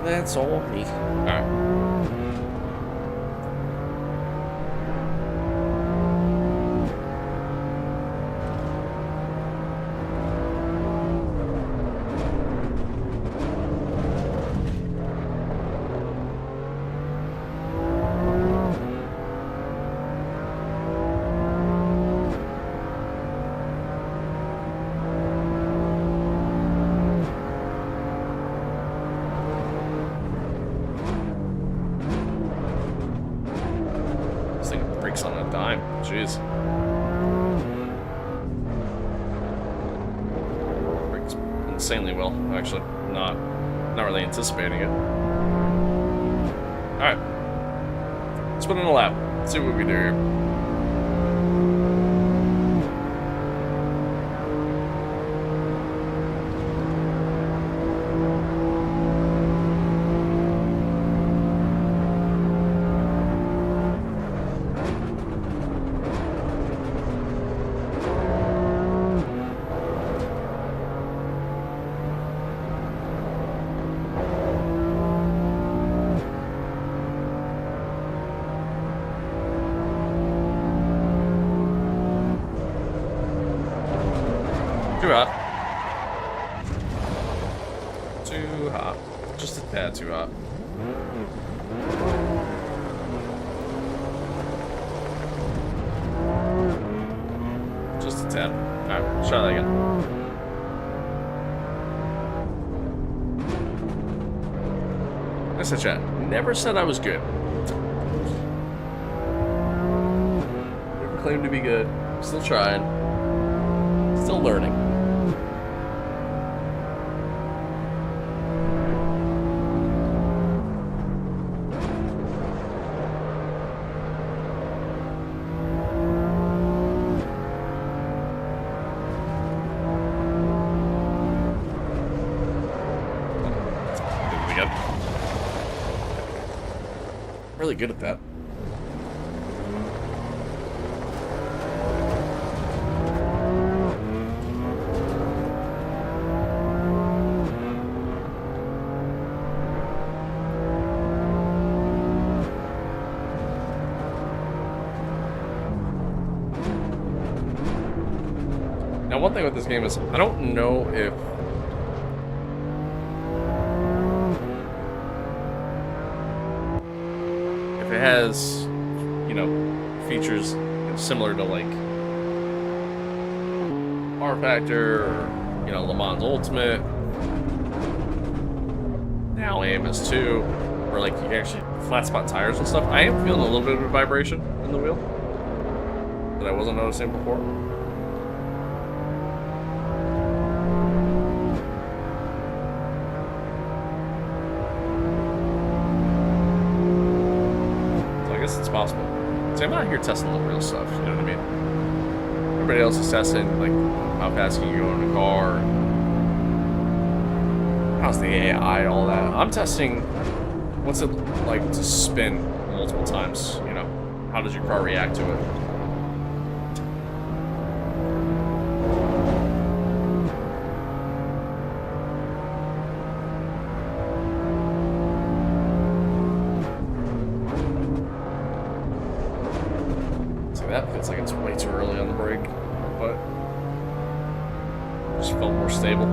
Speaker 1: That's on me. Alright. On a dime. Jeez. Works insanely well, actually. Not really anticipating it. Alright. Let's put in a lap. Let's see what we do here. Too hot. Too hot. Just a tad too hot. Just a tad. Alright, let's try that again. I said chat. Never said I was good. Never claimed to be good. Still trying. Still learning. Really good at that. one thing with this game is I don't know if it has, you know, features similar to like R Factor or, you know, Le Mans Ultimate, now Amos 2, where like you can actually flat spot tires and stuff. I am feeling a little bit of a vibration in the wheel that I wasn't noticing before. So I guess it's possible. See, I'm not here testing the real stuff, you know what I mean? Everybody else is testing, like, how fast can you go in a car, how's the AI, all that. I'm testing, what's it like to spin multiple times, you know? How does your car react to it? That feels like it's way too early on the brake, but just felt more stable.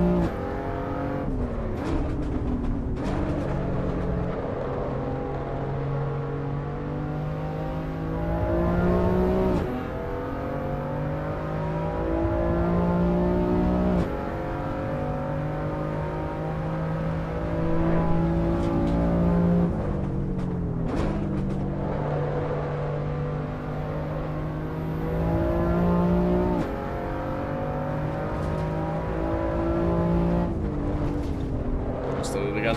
Speaker 1: Did it again.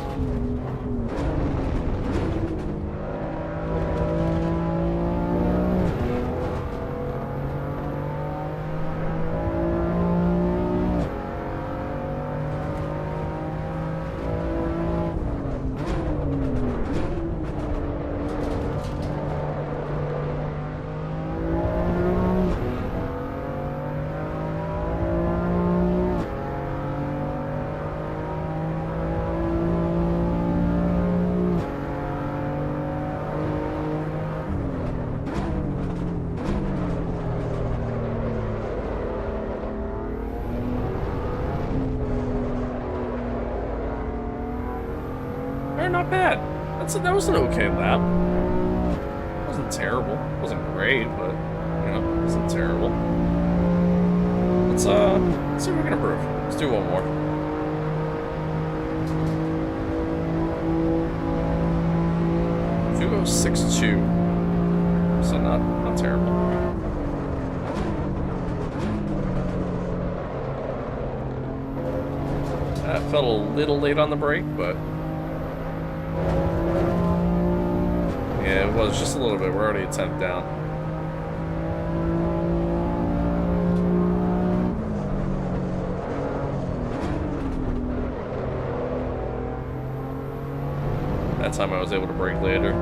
Speaker 1: Not bad. That was an okay lap. It wasn't terrible. It wasn't great, but you know, it wasn't terrible. Let's see if we can improve. Let's do one more. Fugo 6.2. So not terrible. That felt a little late on the brake, but yeah, it was just a little bit. We're already a 10th down. That time I was able to brake later.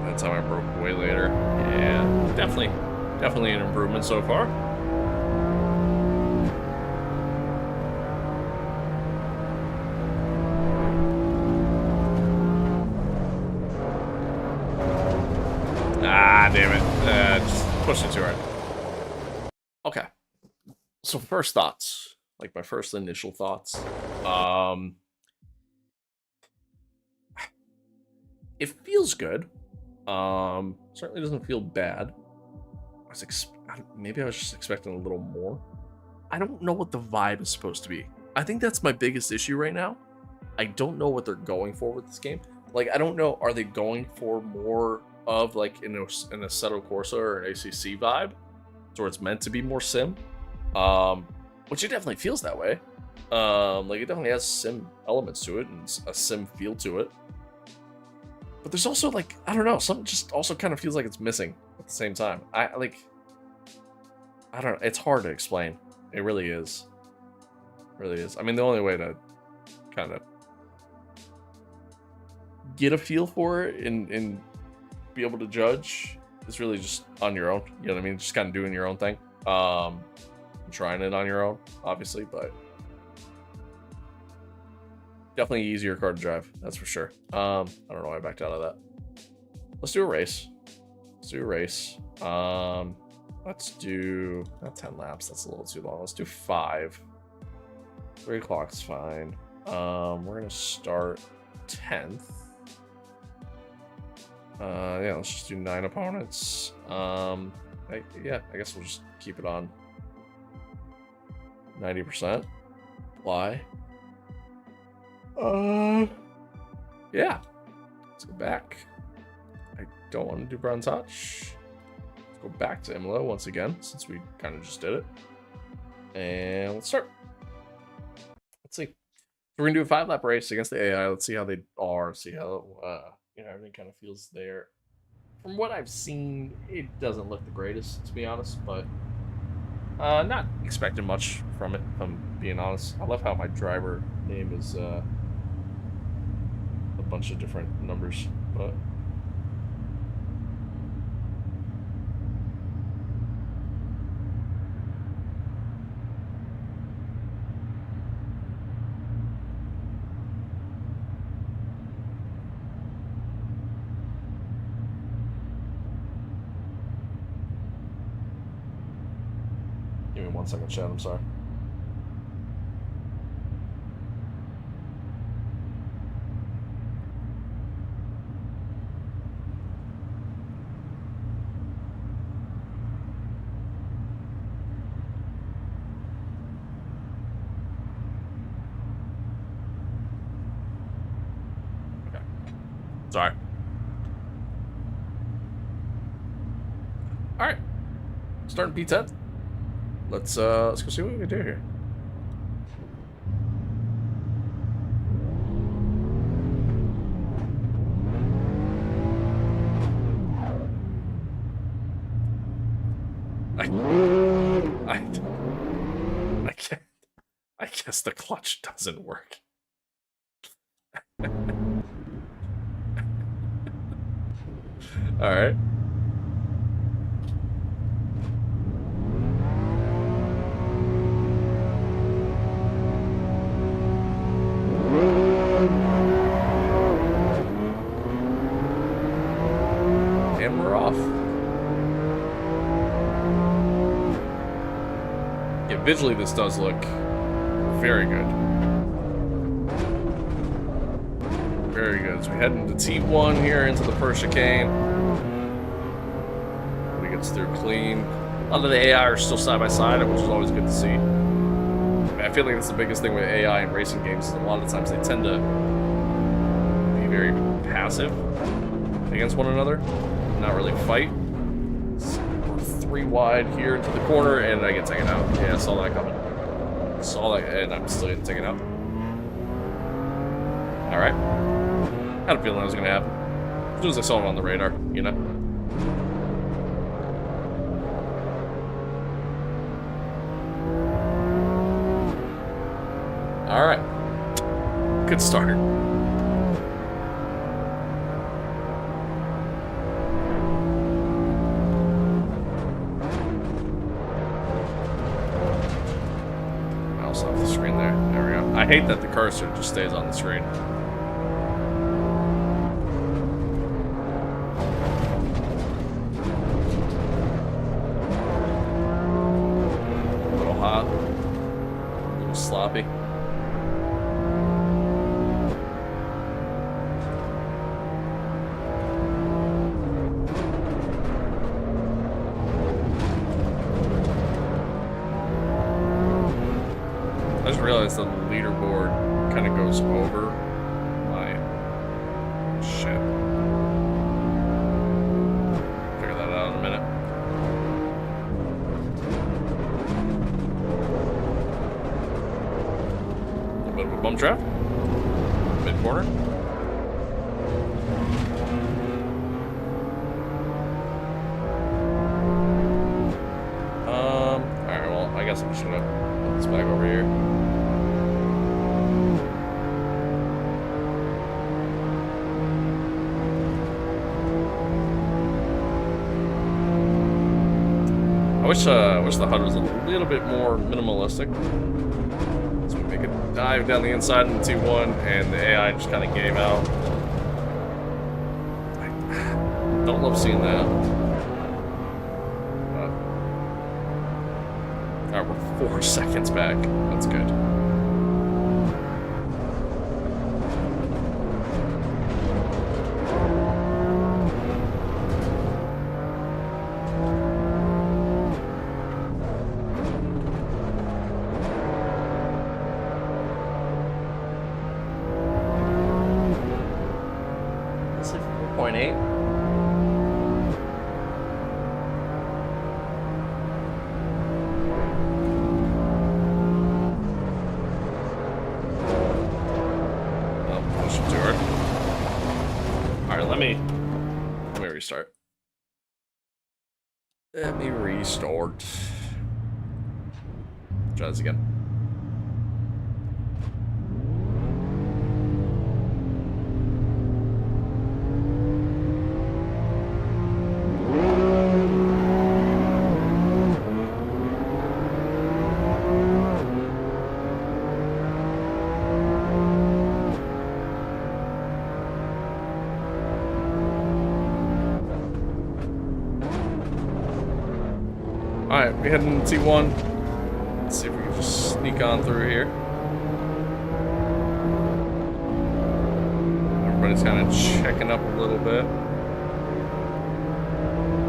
Speaker 1: That time I broke way later. Yeah, definitely an improvement so far. Damn it. Just pushed it too hard. Okay. So first thoughts. Like my first initial thoughts. It feels good. Certainly doesn't feel bad. Maybe I was just expecting a little more. I don't know what the vibe is supposed to be. I think that's my biggest issue right now. I don't know what they're going for with this game. Like, I don't know, are they going for more of like an Assetto Corsa or an ACC vibe, so it's meant to be more sim, which it definitely feels that way. Like it definitely has sim elements to it and a sim feel to it. But there's also like, I don't know, something just also kind of feels like it's missing at the same time. I don't know. It's hard to explain. It really is. It really is. I mean, the only way to kind of get a feel for it and be able to judge is really just on your own. You know what I mean? Just kind of doing your own thing. Trying it on your own, obviously, but definitely easier car to drive. That's for sure. I don't know why I backed out of that. Let's do a race. Let's do a race. Let's do not 10 laps. That's a little too long. Let's do 5. 3 o'clock's fine. We're gonna start 10th. Yeah, let's just do 9 opponents. Yeah, I guess we'll just keep it on 90%. Why? Yeah. Let's go back. I don't want to do Brown Touch. Let's go back to Imola once again, since we kind of just did it. And let's start. Let's see. We're gonna do a 5-lap race against the AI. Let's see how they are. See how everything kind of feels there. From what I've seen, it doesn't look the greatest, to be honest, but not expecting much from it, if I'm being honest. I love how my driver name is a bunch of different numbers, but give me 1 second, chat. I'm sorry. Sorry. All right, starting P10. Let's go see what we can do here. I can't. I guess the clutch doesn't work. All right. And we're off. Yeah, visually this does look very good. Very good. So we head into T1 here, into the Persia Chicane. We gets through clean. A lot of the AI are still side by side, which is always good to see. I feel like that's the biggest thing with AI in racing games, is a lot of the times they tend to be very passive against one another, not really fight. So we're 3 wide here into the corner, and I get taken out. Yeah, I saw that coming. Saw that, and I'm still getting taken out. All right. Had a feeling that was going to happen. As soon as I saw it on the radar, you know? Alright. Good start. Mouse off the screen there. There we go. I hate that the cursor just stays on the screen. Sloppy. I just realized the leaderboard kind of goes over my shit. Figure that out in a minute. Bit of a bum trap. Mid corner. Alright, well, I guess I'm just gonna put this back over here. I wish the HUD was a little bit more minimalistic. We could dive down the inside into T1, and the AI just kind of gave out. don't love seeing that. Alright, we're 4 seconds back. That's good. Let's say 4.8. Let me restart. Let me restart. Try this again. Alright, we head into T1. Let's see if we can just sneak on through here. Everybody's kind of checking up a little bit.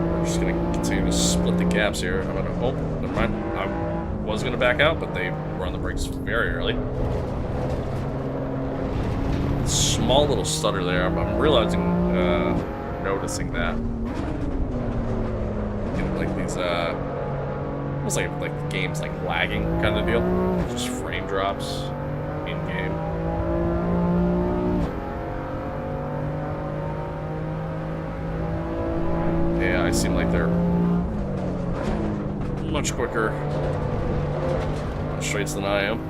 Speaker 1: We're just going to continue to split the gaps here. I'm gonna, oh, never mind. I was going to back out, but they were on the brakes very early. Small little stutter there. I'm realizing, noticing that. You know, like these, almost like the game's like lagging kind of deal. Just frame drops in game. Yeah, I seem like they're much quicker on straights than I am.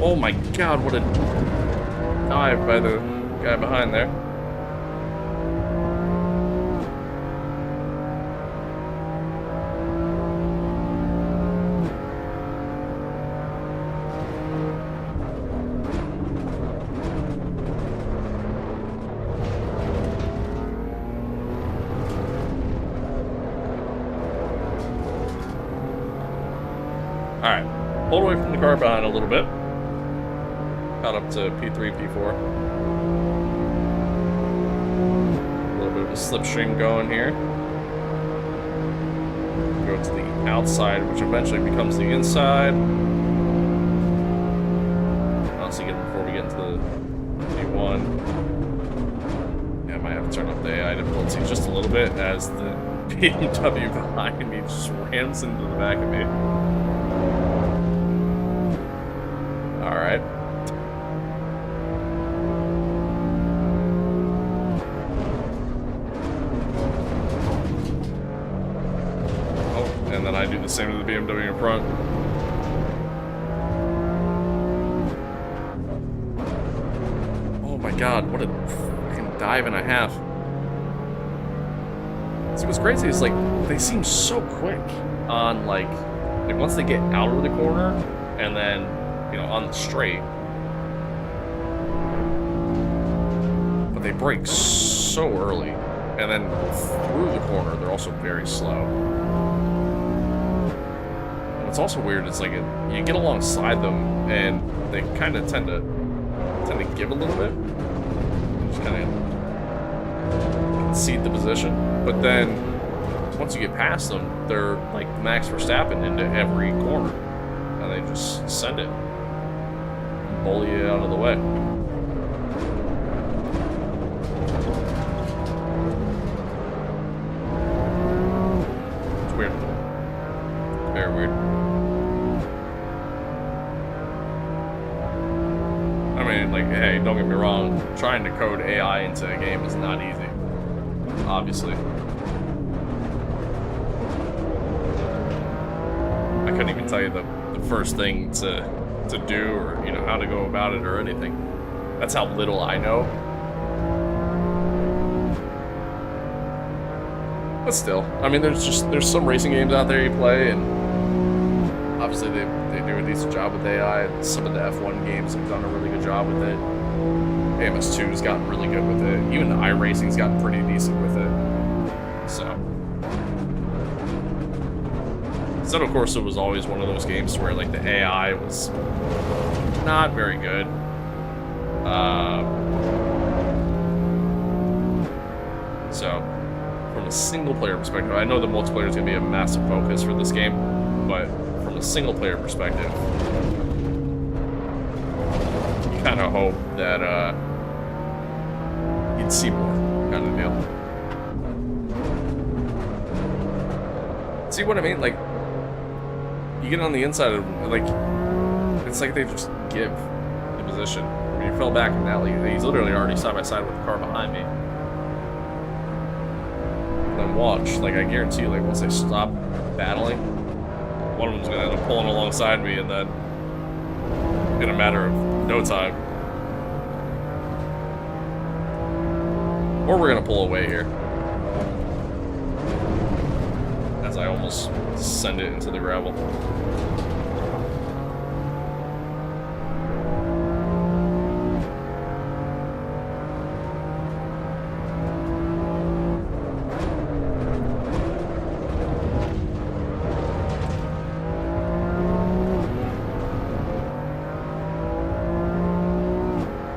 Speaker 1: Oh my god, what a dive by the guy behind there. Alright, pulled away from the car behind a little bit. Caught up to P3, P4. A little bit of a slipstream going here. Go to the outside, which eventually becomes the inside. Honestly, get before we get into the P1. Yeah, I might have to turn up the AI difficulty just a little bit as the BMW behind me just rams into the back of me. Alright. And then I do the same to the BMW in front. Oh my god, what a fucking dive and a half. See, what's crazy is, like, they seem so quick on, like once they get out of the corner, and then, you know, on the straight. But they brake so early, and then through the corner, they're also very slow. What's also weird is, like, you get alongside them and they kind of tend to give a little bit, just kind of concede the position. But then once you get past them, they're like Max Verstappen into every corner, and they just send it, bowl you out of the way. It's weird, very weird. Like, hey, don't get me wrong, trying to code AI into a game is not easy, obviously. I could couldn't even tell you the first thing to do, or you know, how to go about it or anything. That's how little I know. But still, I mean, there's some racing games out there you play, and obviously they do a decent job with AI. Some of the F1 games have done a really good job with it. AMS2's gotten really good with it. Even the iRacing's gotten pretty decent with it. So, Assetto Corsa was always one of those games where like the AI was not very good. So, from a single player perspective, I know the multiplayer is going to be a massive focus for this game, but from a single player perspective, you kind of hope that you'd see more, kind of deal. See what I mean? Like, you get on the inside of, like, it's like they just give the position. When you fell back in that, like, he's literally already side by side with the car behind me. And then watch, like, I guarantee you, like, once they stop battling, one of them's gonna end up pulling alongside me, and then, in a matter of no time, or we're gonna pull away here. As I almost send it into the gravel.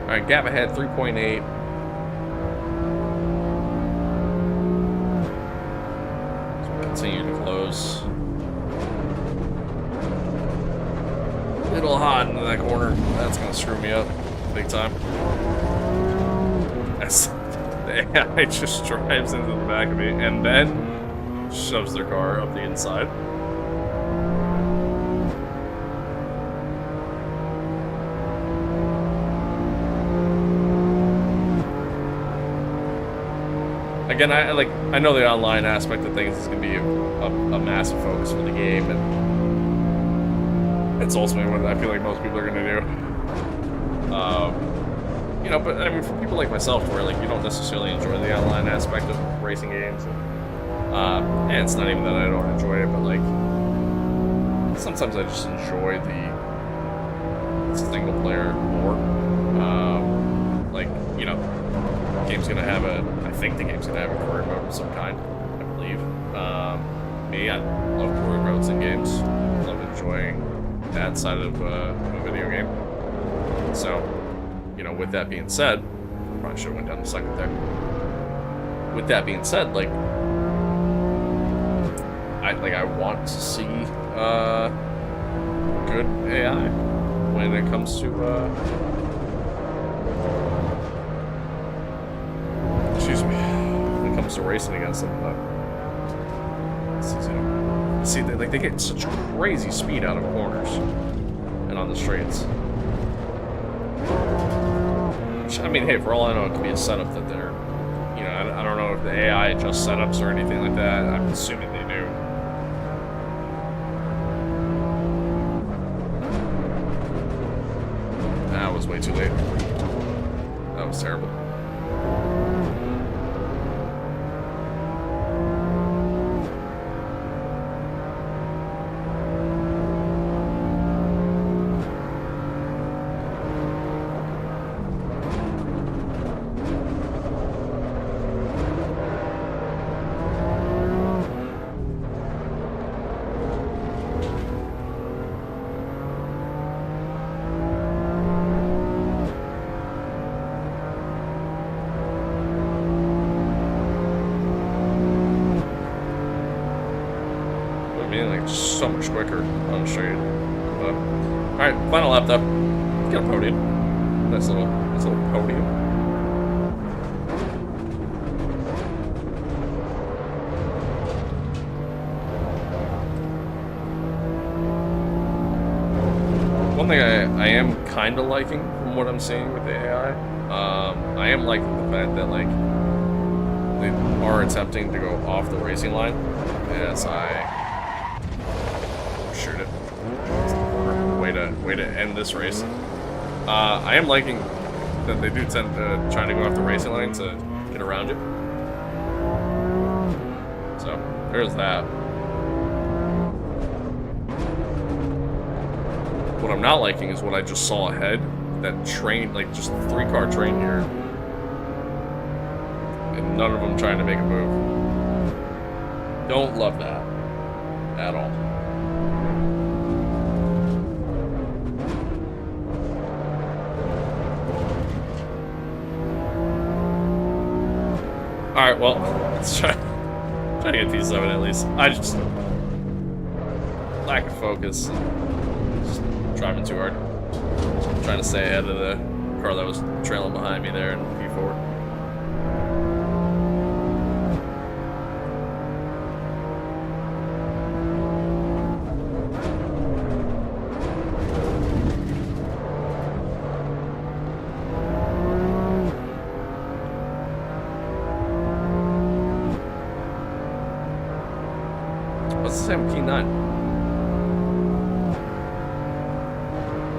Speaker 1: Alright, gap ahead, 3.8. Continue to close. A little hot into that corner. That's gonna screw me up big time. As the AI just drives into the back of me and then shoves their car up the inside. Again, I know the online aspect of things is going to be a massive focus for the game, and it's ultimately what I feel like most people are going to do. You know, but I mean, for people like myself, where like you don't necessarily enjoy the online aspect of racing games, and it's not even that I don't enjoy it, but like sometimes I just enjoy the single player more. Like, you know, the game's going to have I think the game's gonna have a career mode of some kind, I believe. Me, I love career modes in games. I love enjoying that side of a video game. So, you know, with that being said, probably should have went down a second there. With that being said, like, I want to see good AI when it comes to excuse me, when it comes to racing against them. See, they get such crazy speed out of corners and on the straights. Which, I mean, hey, for all I know, it could be a setup that they're, you know, I don't know if the AI adjusts setups or anything like that. I'm assuming they do. That was way too late. That was terrible. So much quicker on straight. Alright, final lap though. Get a podium. Nice little podium. One thing I am kind of liking from what I'm seeing with the AI, I am liking the fact that like they are attempting to go off the racing line as I shoot it. way to end this race. I am liking that they do tend to try to go off the racing line to get around you. So there's that. What I'm not liking is what I just saw ahead. That train, like just 3-car train here, and none of them trying to make a move. Don't love that at all. Alright, well, let's try to get P7 at least. I just... lack of focus. Just driving too hard. Just trying to stay ahead of the car that was trailing behind me there in P4. What's the same P9?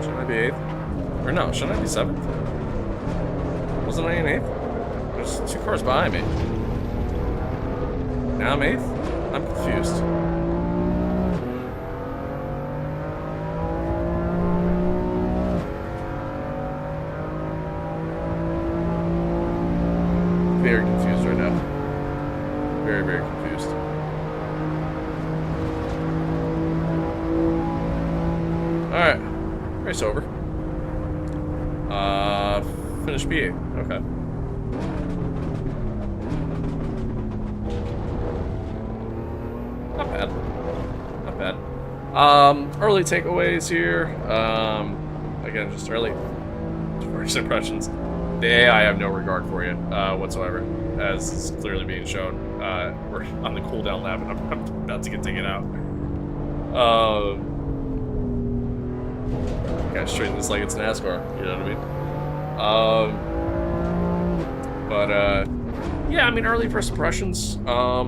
Speaker 1: Shouldn't I be 8th? Or no, shouldn't I be 7th? Wasn't I in 8th? There's 2 cars behind me. Now I'm 8th? I'm confused. Very confused right now. Very, very confused. Alright, race over. Finish B8. Okay. Not bad. Not bad. Early takeaways here. Again, just early first impressions. The AI have no regard for you whatsoever, as is clearly being shown. We're on the cooldown lap, and I'm about to get taken out. Guys treating this like it's NASCAR, you know what I mean? Yeah, I mean, early first impressions. I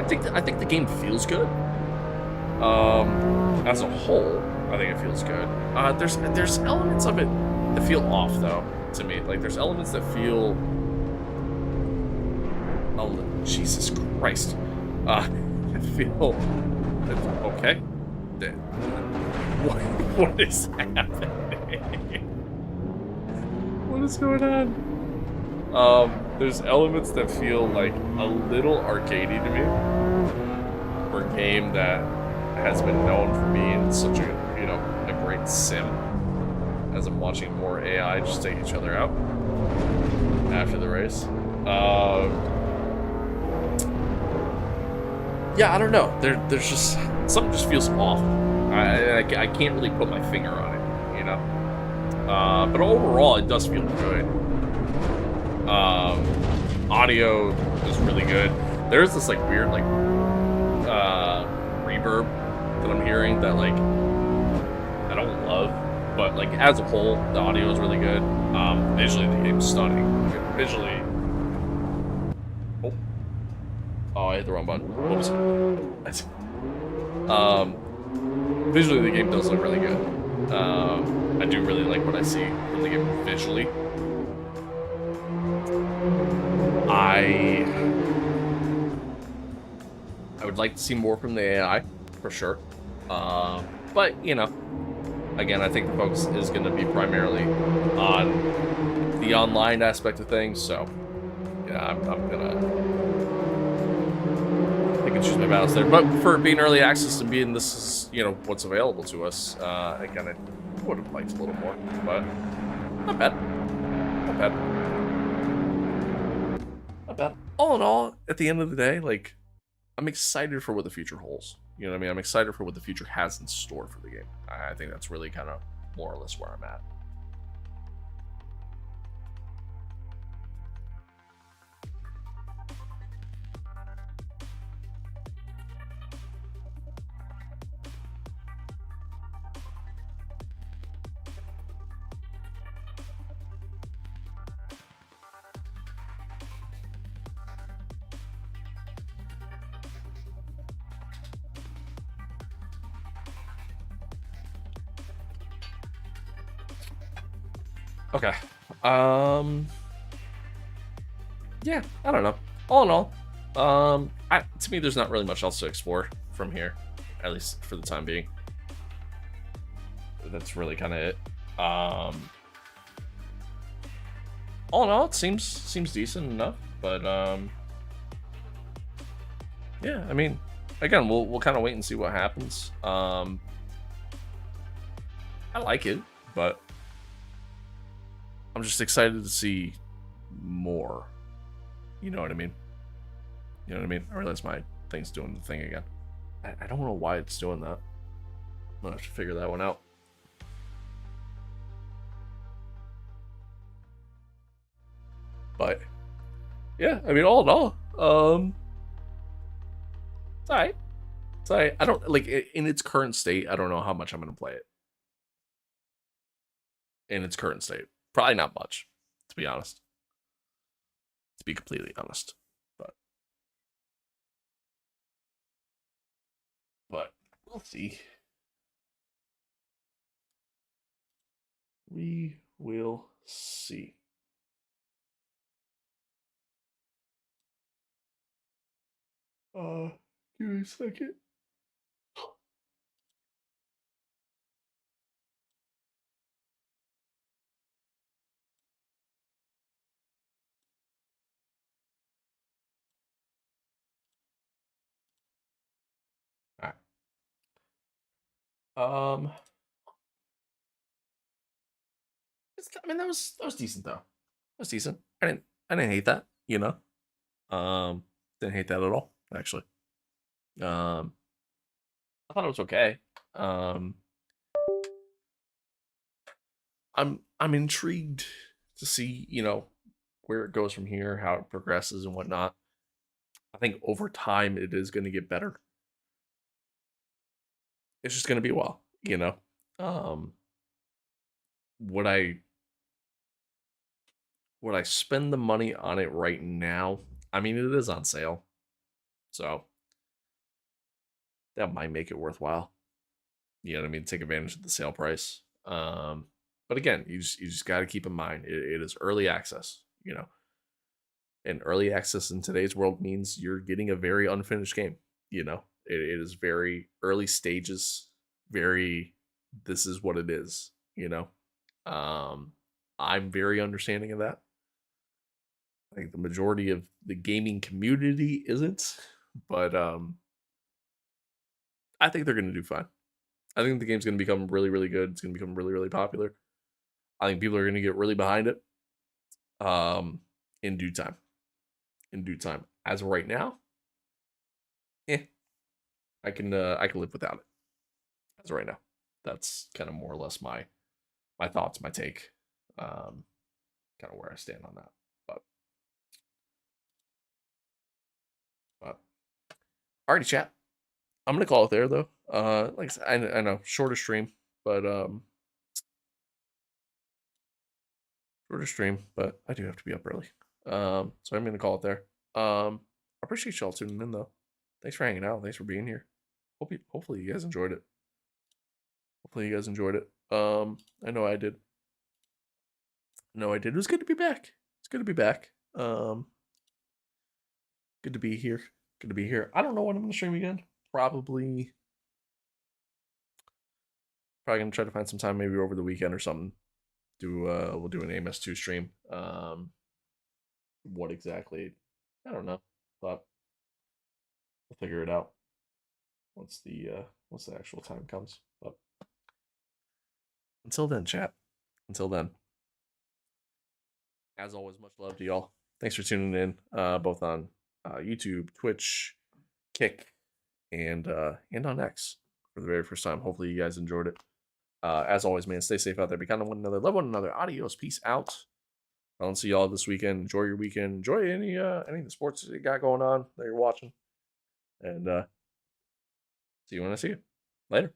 Speaker 1: think the game feels good. As a whole, I think it feels good. There's elements of it that feel off though to me. Like there's elements that feel. Oh, Jesus Christ! I feel okay. What is happening? What is going on? There's elements that feel like a little arcadey to me for a game that has been known for being such a, you know, a great sim. As I'm watching more AI just take each other out after the race. Yeah, I don't know. There's just something just feels off. I can't really put my finger on it, you know. But overall, it does feel good. Audio is really good. There's this like weird like reverb that I'm hearing that like I don't love, but like as a whole, the audio is really good. Visually, the game's stunning. Visually, oh, I hit the wrong button. Oops. Visually, the game does look really good. I do really like what I see from the game visually. I would like to see more from the AI, for sure. But, you know, again, I think the focus is going to be primarily on the online aspect of things, so, yeah, I'm going to pick and choose my battles there. But for being early access and being this is, you know, what's available to us, again, I would have liked a little more, but not bad. Not bad. Not bad. All in all, at the end of the day, like, I'm excited for what the future holds. You know what I mean? I'm excited for what the future has in store for the game. I think that's really kind of more or less where I'm at. Okay. Um. Yeah, I don't know. All in all, to me, there's not really much else to explore from here, at least for the time being. That's really kind of it. Um, all in all, it seems decent enough, but yeah, I mean, again, we'll kind of wait and see what happens. I like it, but I'm just excited to see more. You know what I mean? You know what I mean? I realize my thing's doing the thing again. I don't know why it's doing that. I'm gonna have to figure that one out. But yeah, I mean, all in all, it's alright. It's alright. I don't like in its current state. I don't know how much I'm gonna play it in its current state. Probably not much, to be honest. To be completely honest, but but we'll see. We will see. Uh, give me a second. All right. I mean, that was decent though. That was decent. I didn't hate that. You know. Didn't hate that at all. Actually. Um, I thought it was okay. Um, I'm intrigued to see where it goes from here, how it progresses and whatnot. I think over time it is going to get better. It's just going to be a while. Um, would I spend the money on it right now? I mean, it is on sale, so that might make it worthwhile. You know what I mean? Take advantage of the sale price. But again, you just got to keep in mind it is early access. And early access in today's world means you're getting a very unfinished game. It is very early stages. Very, this is what it is. Um, I'm very understanding of that. I think the majority of the gaming community isn't, but I think they're going to do fine. I think the game's going to become really, really good. It's going to become really, really popular. I think people are going to get really behind it. In due time. In due time. As of right now, eh, I can live without it. As of right now, that's kind of more or less my thoughts, my take, kind of where I stand on that. But but alrighty, chat. I'm gonna call it there though. Like I said, I know shorter stream, but shorter stream, but I do have to be up early. So I'm gonna call it there. I appreciate y'all tuning in though. Thanks for hanging out. Thanks for being here. Hopefully you guys enjoyed it. Hopefully you guys enjoyed it. I know I did. No, I did. It was good to be back. It's good to be back. Good to be here. Good to be here. I don't know when I'm gonna stream again. Probably gonna try to find some time, maybe over the weekend or something. We'll do an AMS2 stream. What exactly? I don't know. But we'll figure it out once the actual time comes. But until then, chat. Until then, as always, much love to y'all. Thanks for tuning in, both on YouTube, Twitch, Kick, and on X for the very first time. Hopefully, you guys enjoyed it. As always, man, stay safe out there. Be kind of one another. Love one another. Adios. Peace out. I don't see y'all this weekend. Enjoy your weekend. Enjoy any of the sports that you got going on that you're watching. And see you when I see you. Later.